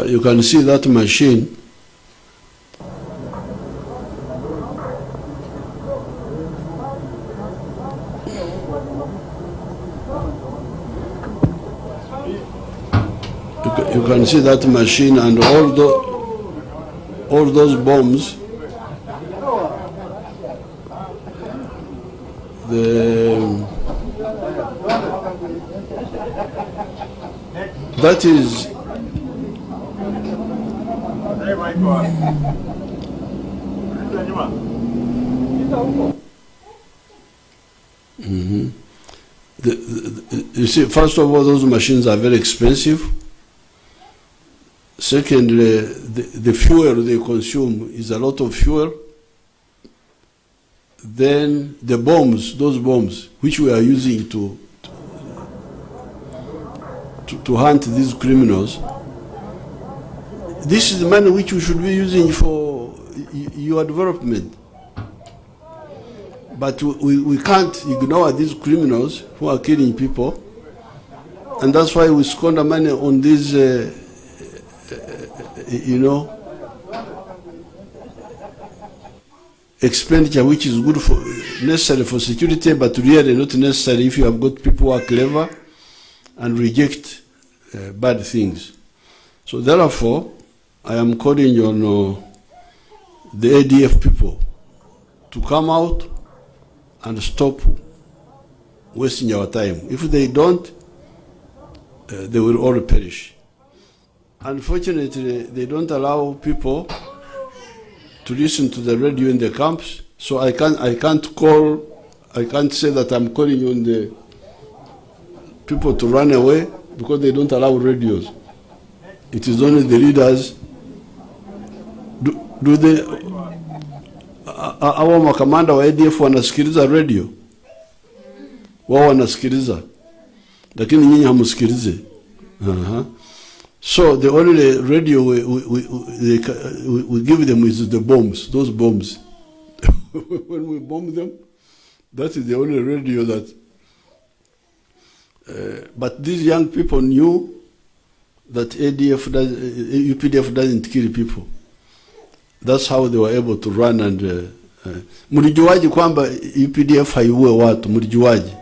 You can see that machine. You can see that machine and all those bombs. That is. You see, first of all, those machines are very expensive. Secondly, the fuel they consume is a lot of fuel. Then the bombs, those bombs, which we are using to hunt these criminals, this is the money which we should be using for your development. But we can't ignore these criminals who are killing people. And that's why we squander money on these, expenditure which is good for, necessary for security, but really not necessary if you have got people who are clever and reject bad things. So therefore, I am calling on the ADF people to come out and stop wasting our time. If they don't, they will all perish. Unfortunately, they don't allow people to listen to the radio in the camps, so I can't say that I'm calling on the people to run away because they don't allow radios. It is only the leaders. Do they, our makamanda wa ADF wanasikiliza radio? Wao wanasikiliza, lakini nyinyi hamusikilize. So the only radio we give them is the bombs, those bombs. When we bomb them, that is the only radio that. But these young people knew that UPDF doesn't kill people. That's how they were able to run and. Mlijuaje kwamba UPDF haiue watu? Mlijuaje?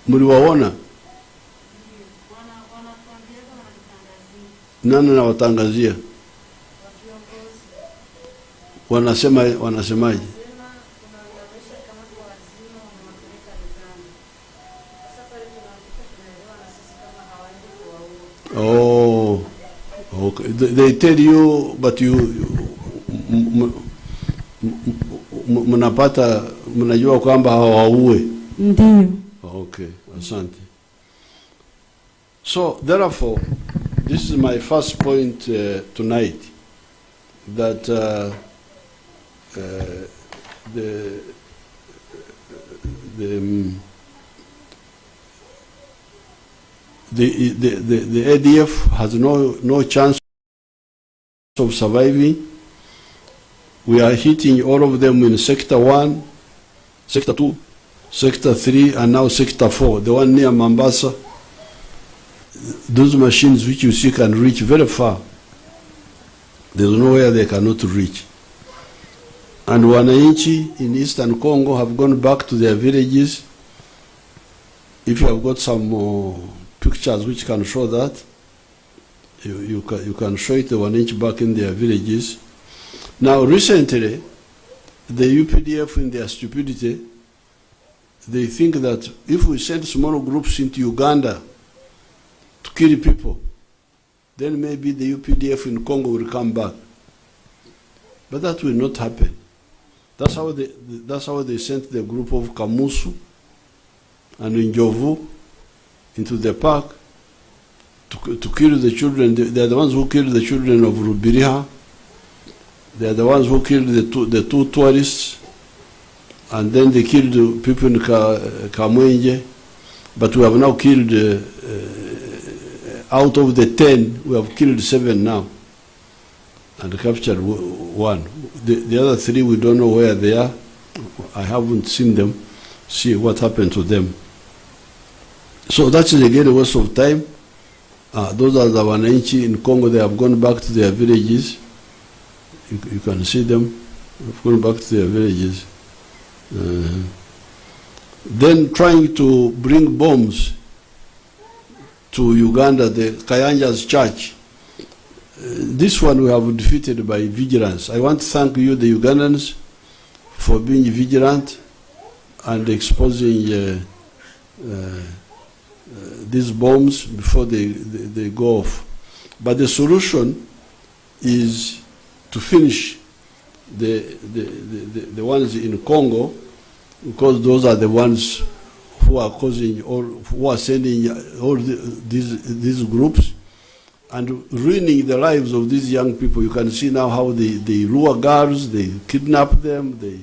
Mliwaona? Nani anawatangazia? Wanasemaje? Oh, okay. They tell you, but mnajua kwamba hawaue. Ndiyo. Okay, asante. So therefore, this is my first point tonight, that the ADF has no chance of surviving. We are hitting all of them in Sector 1, Sector 2, Sector 3, and now Sector 4, the one near Mombasa. Those machines which you see can reach very far. There's nowhere they cannot reach. And wananchi in Eastern Congo have gone back to their villages. If you have got some pictures which can show that, you can show it, the wananchi back in their villages. Now recently, the UPDF, in their stupidity, they think that if we send small groups into Uganda to kill people, then maybe the UPDF in Congo will come back. But that will not happen. That's how they sent the group of Kamusu and Njovu into the park to kill the children. They are the ones who killed the children of Rubiriha. They are the ones who killed the two tourists, and then they killed the people in Kamwenje. But we have now killed, out of the 10, we have killed 7 now, and captured 1. The other 3, we don't know where they are. I haven't seen them, see what happened to them. So that is again a waste of time. Those are the wananchi in Congo. They have gone back to their villages. You can see them. They've gone back to their villages. Then trying to bring bombs to Uganda, the Kayanja's church. This one we have defeated by vigilance. I want to thank you, the Ugandans, for being vigilant and exposing these bombs before they go off. But the solution is to finish the ones in Congo, because those are the ones who are causing or who are sending all these groups and ruining the lives of these young people. You can see now how they lure girls, they kidnap them, they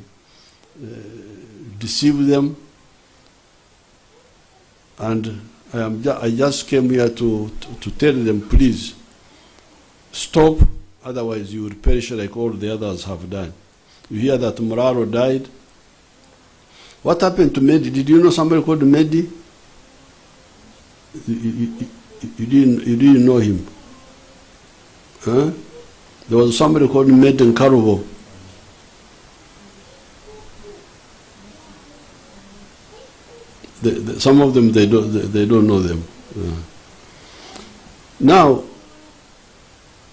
deceive them. And I just came here to tell them, please, stop, otherwise you will perish like all the others have done. You hear that Muraro died? What happened to Mehdi? Did you know somebody called Mehdi? You didn't know him. Huh? There was somebody called Mehdi in Karubo. Some of them, they don't know them. Now,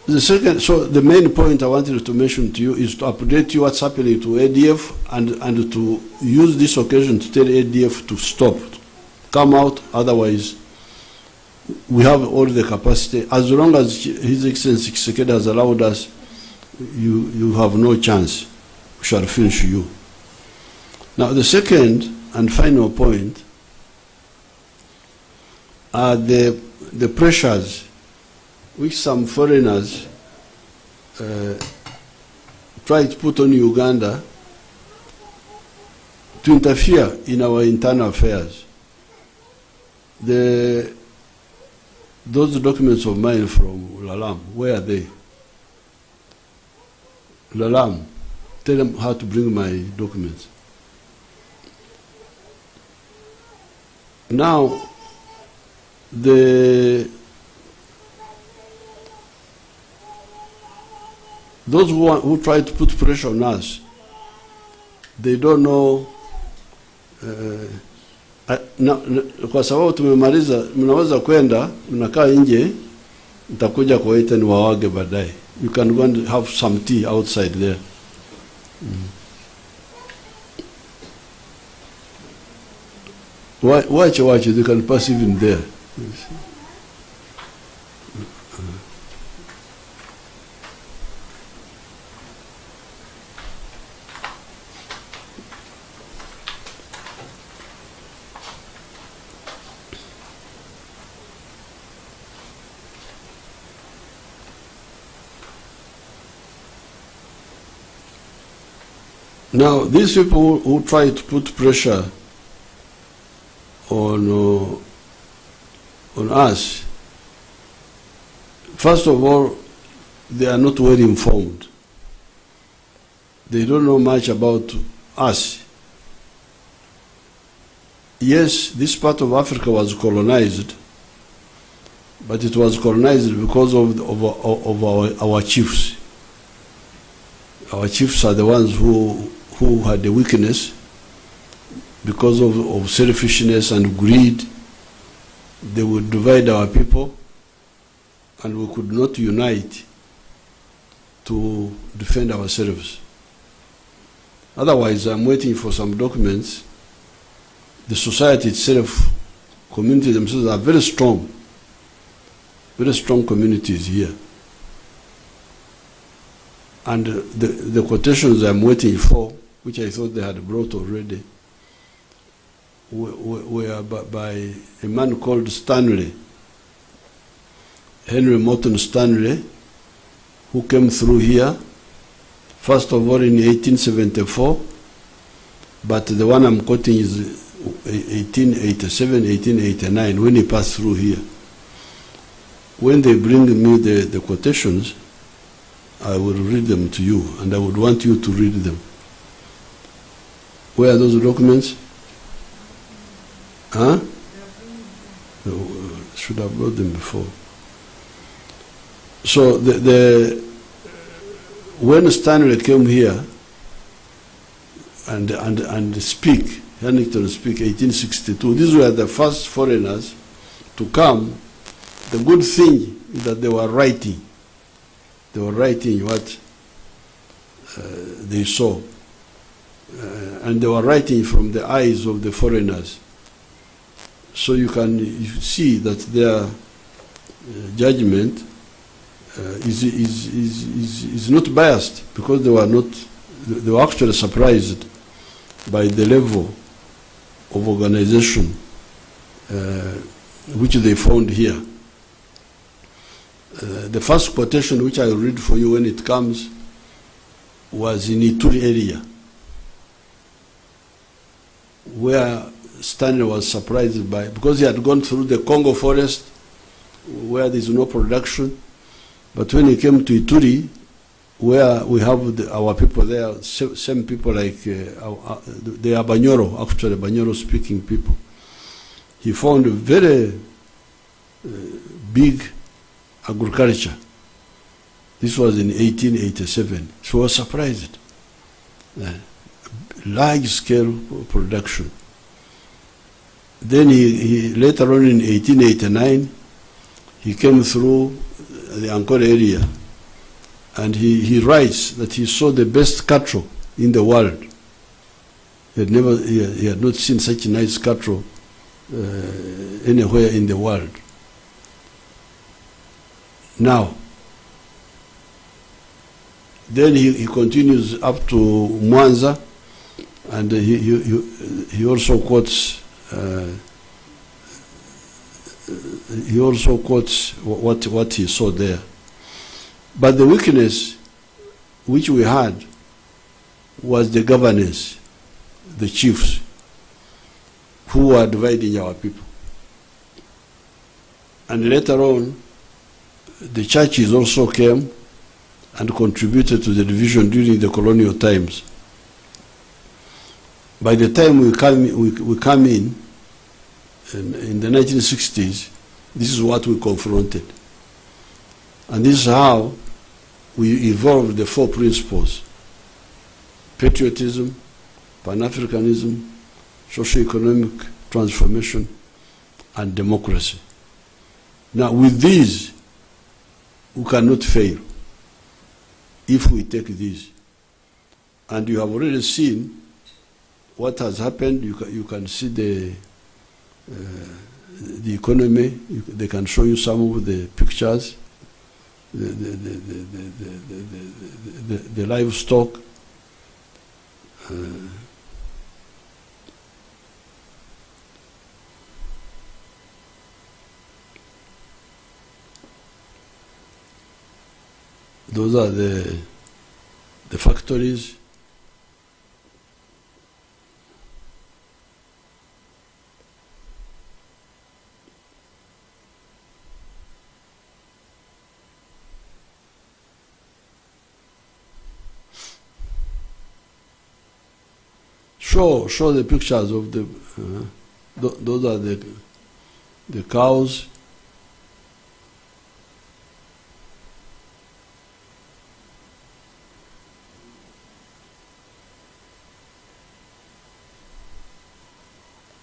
the main point I wanted to mention to you is to update you what's happening to ADF and to use this occasion to tell ADF to stop, come out, otherwise we have all the capacity. As long as His Excellency Tshisekedi has allowed us, you have no chance. We shall finish you. Now the second and final point are the pressures which some foreigners try to put on Uganda to interfere in our internal affairs. Those documents of mine from Lalam, where are they? Lalam, tell them how to bring my documents. Now, those who try to put pressure on us, they don't know kwa sababu tumemaliza, mnaweza kwenda, mnakaa nje, nitakuja kuwaita ni wawage baadaye. You can go and have some tea outside there. Watch, you can pass even there. Now, these people who try to put pressure on us, first of all, they are not well informed. They don't know much about us. Yes, this part of Africa was colonized, but it was colonized because of our chiefs. Our chiefs are the ones who had the weakness because of selfishness and greed. They would divide our people, and we could not unite to defend ourselves. Otherwise, I'm waiting for some documents. The society itself, community themselves are very strong communities here. And the quotations I'm waiting for, which I thought they had brought already, were by a man called Stanley, Henry Morton Stanley, who came through here, first of all in 1874, but the one I'm quoting is 1887, 1889, when he passed through here. When they bring me the quotations, I will read them to you, and I would want you to read them. Where are those documents? Huh? Should have brought them before. So when Stanley came here and speak, Huntington speak, 1862, these were the first foreigners to come. The good thing is that they were writing. They were writing what they saw. And they were writing from the eyes of the foreigners. So you see that their judgment is not biased, because they were actually surprised by the level of organization which they found here. The first quotation which I will read for you when it comes was in Ituri area, where Stanley was surprised by, because he had gone through the Congo forest where there is no production. But when he came to Ituri, where we have our people there, same people like they are Banyoro, actually Banyoro speaking people, he found a very big agriculture. This was in 1887. So I was surprised. Large scale production. Then he later on in 1889, he came through the Ankole area, and he writes that he saw the best cattle in the world. He had not seen such nice cattle anywhere in the world. Now, then he continues up to Mwanza, and he also quotes what he saw there. But the weakness which we had was the governance, the chiefs, who were dividing our people. And later on, the churches also came and contributed to the division during the colonial times. By the time we come in the 1960s, this is what we confronted. And this is how we evolved the 4 principles: patriotism, Pan-Africanism, socio-economic transformation, and democracy. Now, with these, we cannot fail if we take these. And you have already seen what has happened. You can see the economy. They can show you some of the pictures, the livestock. Those are the factories. Show the pictures of the. Those are the cows.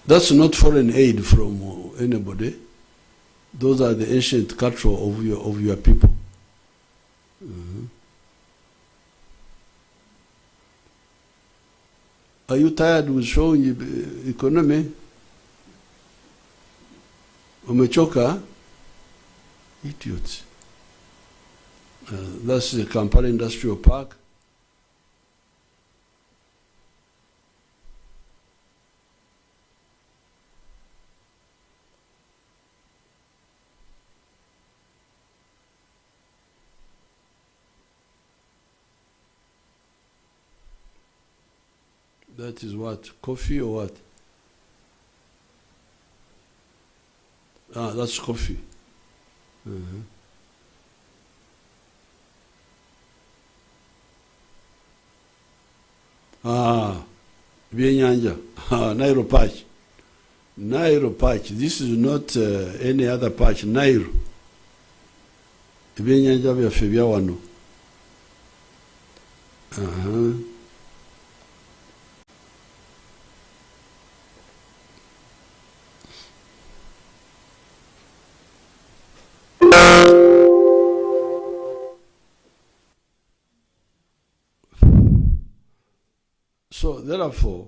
That's not foreign aid from anybody. Those are the ancient cattle of your people. Are you tired with showing economy? Umechoka? Idiots. That's the Kampala Industrial Park. That is what? Coffee or what? Ah, that's coffee. Byenyanja. Nairo patch. Nairo patch. This is not any other patch. Nairo. Byenyanja byaffe bya wano. So therefore,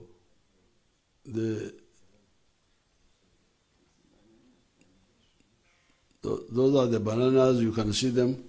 those are the bananas. You can see them.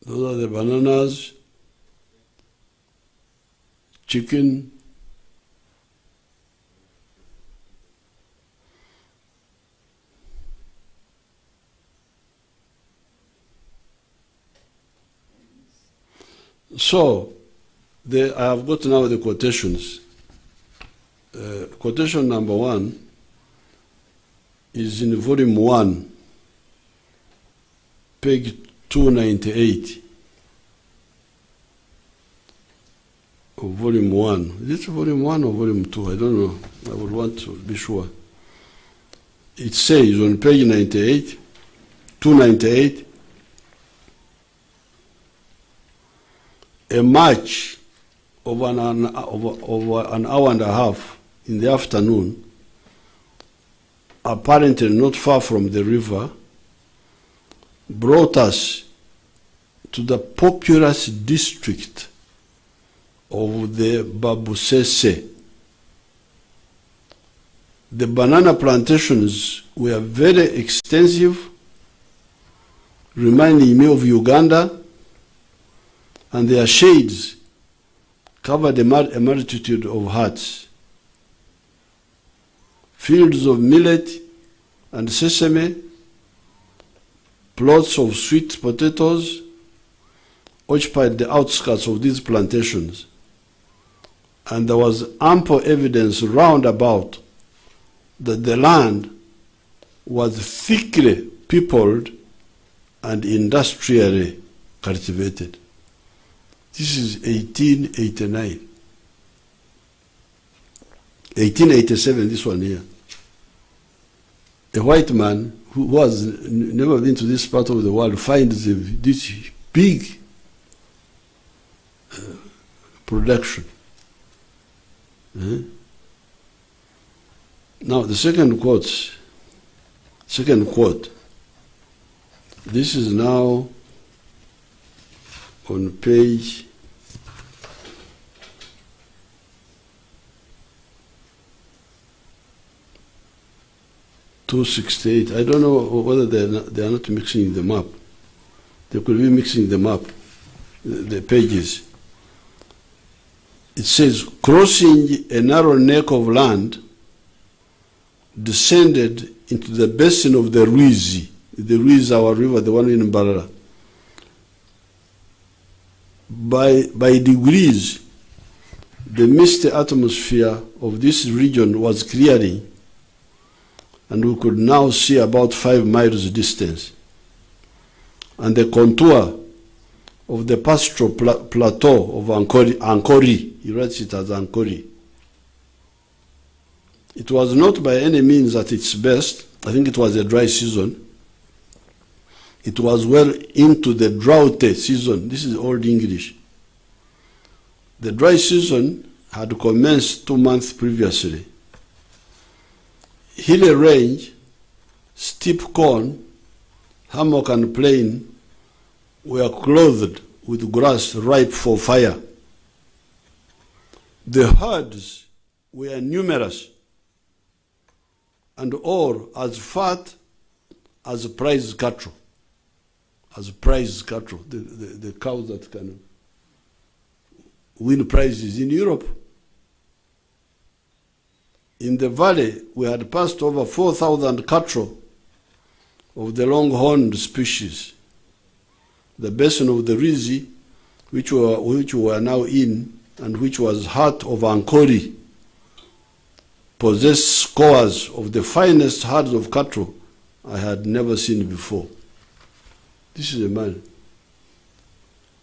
Those are the bananas, chicken, so I have got now the quotations. Quotation number 1 is in volume 1, page 298 of volume 1. Is it volume 1 or volume 2? I don't know. I would want to be sure. It says on page 98, 298, a march of an hour and a half in the afternoon, apparently not far from the river, brought us to the populous district of the Babusese. The banana plantations were very extensive, reminding me of Uganda, and their shades covered a multitude of huts. Fields of millet and sesame, plots of sweet potatoes occupied the outskirts of these plantations, and there was ample evidence round about that the land was thickly peopled and industrially cultivated. This is 1889. 1887, this one here. A white man who has never been to this part of the world finds this big production. Now the second quote, this is now on page 268. I don't know whether they are not mixing them up. They could be mixing them up, the pages. It says, crossing a narrow neck of land, descended into the basin of the Ruizi. The Ruizi, our river, the one in Mbarara. By degrees, the misty atmosphere of this region was clearing, and we could now see about 5 miles distance. And the contour of the pastoral plateau of Ankori, he writes it as Ankori. It was not by any means at its best. I think it was a dry season. It was well into the drought season. This is Old English. The dry season had commenced 2 months previously. Hilly range, steep corn, hammock and plain were clothed with grass ripe for fire. The herds were numerous and all as fat as prize cattle. As prize cattle, the cows that can win prizes in Europe. In the valley, we had passed over 4,000 cattle of the long-horned species. The basin of the Rizi, which we were now in, and which was heart of Ankori, possessed scores of the finest herds of cattle I had never seen before. This is a man.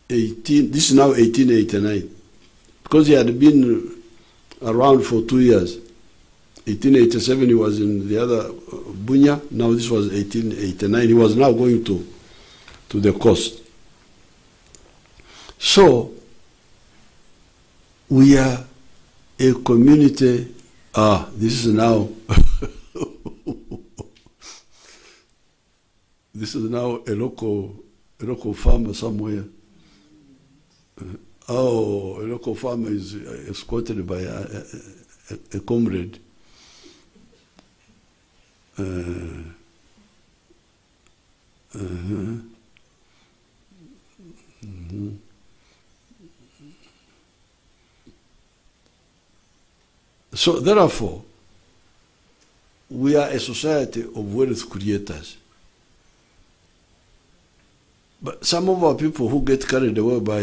This is now 1889, because he had been around for 2 years. 1887 he was in the other Bunya. Now this was 1889. He was now going to the coast. So we are a community. This is now this is now a local farmer somewhere. A local farmer is escorted by a comrade. So therefore, we are a society of wealth creators. But some of our people who get carried away by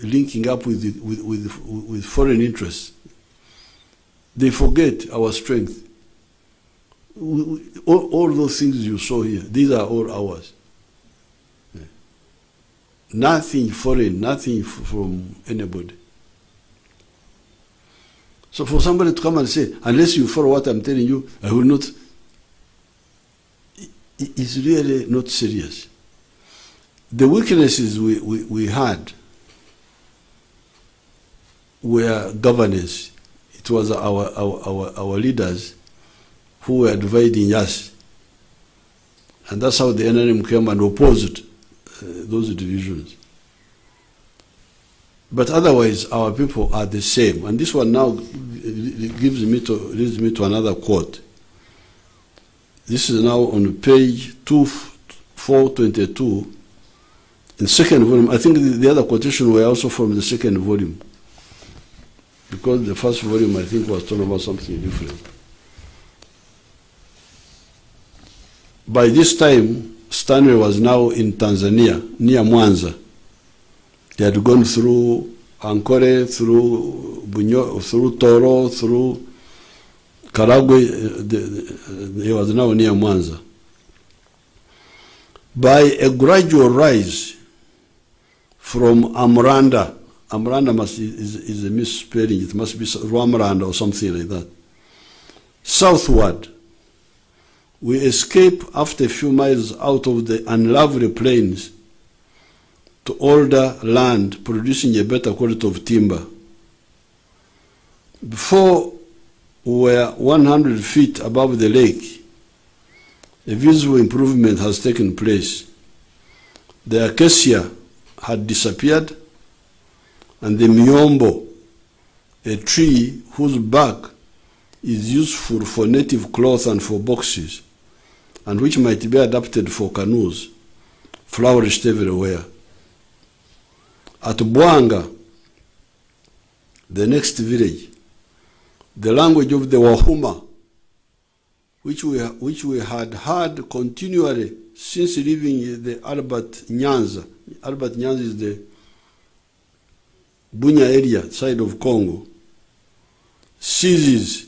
linking up with foreign interests, they forget our strength. All those things you saw here, these are all ours. Nothing foreign, nothing from anybody. So for somebody to come and say, unless you follow what I'm telling you, I will not, it's really not serious. The weaknesses we had were governance. It was our leaders who were dividing us. And that's how the NRM came and opposed those divisions. But otherwise, our people are the same. And this one now leads me to another quote. This is now on page 422, in second volume. I think the other quotation were also from the second volume, because the first volume, I think, was talking about something different. By this time, Stanley was now in Tanzania, near Mwanza. He had gone through Ankole, through Bunyo, through Toro, through Karagwe. He was now near Mwanza. By a gradual rise from Amranda is a misspelling, it must be Rwamranda or something like that, southward, we escape after a few miles out of the unlovely plains to older land producing a better quality of timber. Before we were 100 feet above the lake, a visible improvement has taken place. The acacia had disappeared, and the miombo, a tree whose bark is useful for native cloth and for boxes, and which might be adapted for canoes, flourished everywhere. At Bwanga, the next village, the language of the Wahuma, which we had heard continually since leaving the Albert Nyanza. Albert Nyanza is the Bunya area, side of Congo, ceases,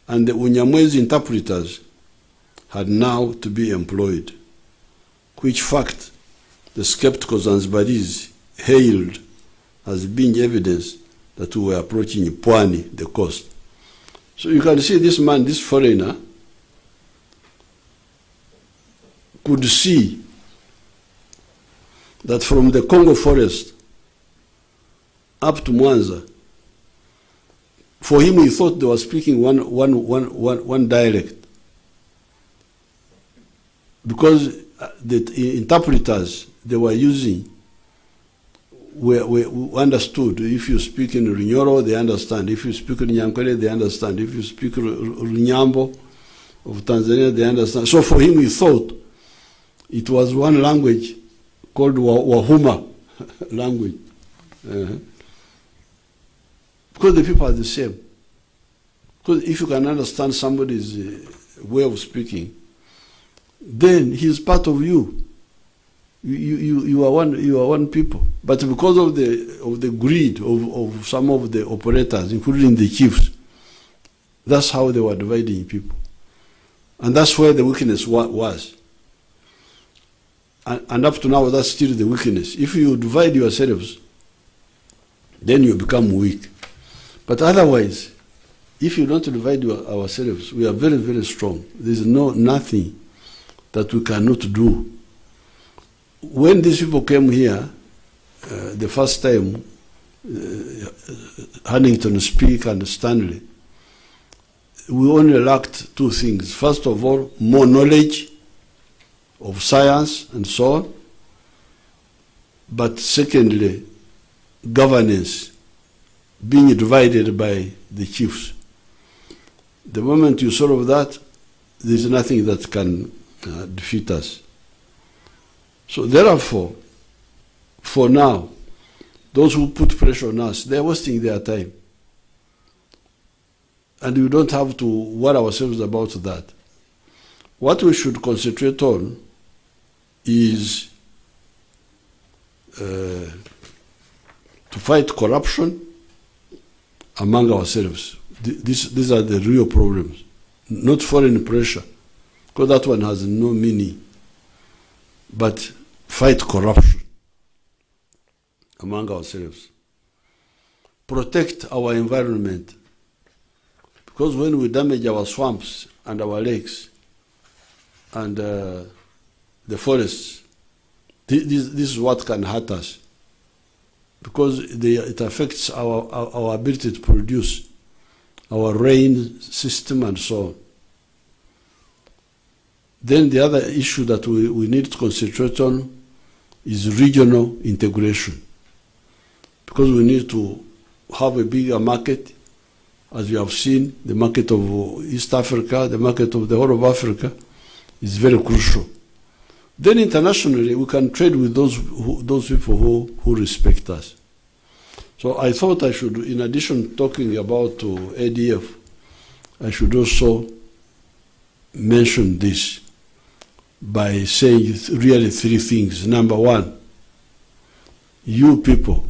and the Unyamwezi interpreters had now to be employed, which fact the skeptical Zanzibaris hailed as being evidence that we were approaching Pwani, the coast. So you can see this man, this foreigner, could see that from the Congo forest up to Mwanza, for him he thought they were speaking one dialect, because the interpreters they were using we understood. If you speak in Runyoro, they understand. If you speak in Nyankole, they understand. If you speak Runyambo of Tanzania, they understand. So for him, he thought it was one language called Wahuma language. Because the people are the same. Because if you can understand somebody's way of speaking, then he is part of you. You are one people. But because of the greed of some of the operators, including the chiefs, that's how they were dividing people. And that's where the weakness was. And up to now, that's still the weakness. If you divide yourselves, then you become weak. But otherwise, if you don't divide ourselves, we are very, very strong. There's nothing that we cannot do. When these people came here, the first time, Huntington Speak and Stanley, we only lacked two things. First of all, more knowledge of science and so on. But secondly, governance being divided by the chiefs. The moment you solve that, there's nothing that can defeat us. So therefore, for now, those who put pressure on us, they're wasting their time. And we don't have to worry ourselves about that. What we should concentrate on is to fight corruption among ourselves. These are the real problems, not foreign pressure, because that one has no meaning. But fight corruption among ourselves. Protect our environment, because when we damage our swamps and our lakes and the forests, this is what can hurt us, because it affects our ability to produce, our rain system and so on. Then the other issue that we need to concentrate on is regional integration, because we need to have a bigger market. As we have seen, the market of East Africa, the market of the whole of Africa is very crucial. Then internationally, we can trade with those people who respect us. So I thought I should, in addition to talking about ADF, I should also mention this by saying really three things. Number one, you people,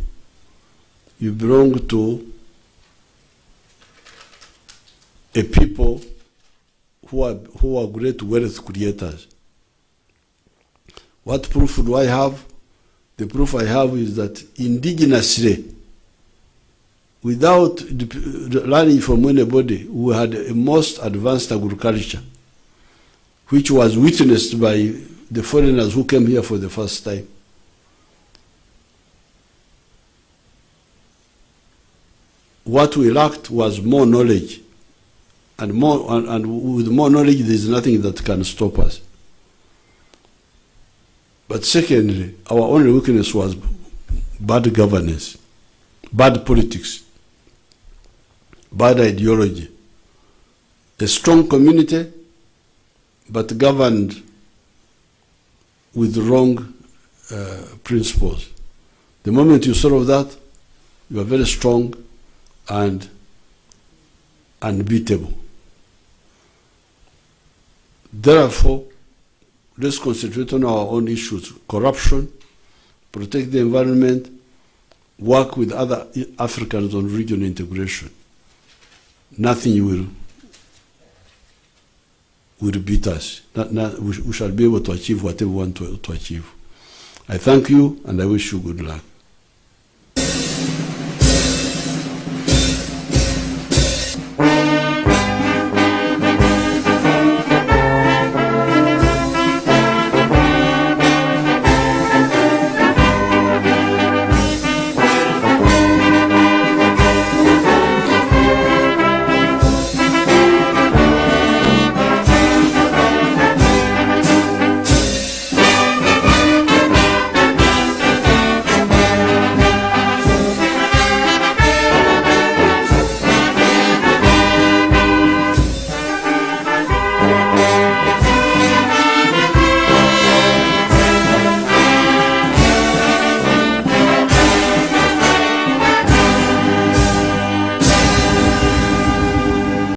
you belong to a people who are great wealth creators. What proof do I have? The proof I have is that indigenously, without learning from anybody, we had a most advanced agriculture, which was witnessed by the foreigners who came here for the first time. What we lacked was more knowledge, and with more knowledge, there is nothing that can stop us. But secondly, our only weakness was bad governance, bad politics, bad ideology. A strong community, but governed with wrong principles. The moment you solve that, you are very strong and unbeatable. Therefore, let's concentrate on our own issues: corruption, protect the environment, work with other Africans on regional integration. Nothing will beat us. We shall be able to achieve whatever we want to achieve. I thank you, and I wish you good luck.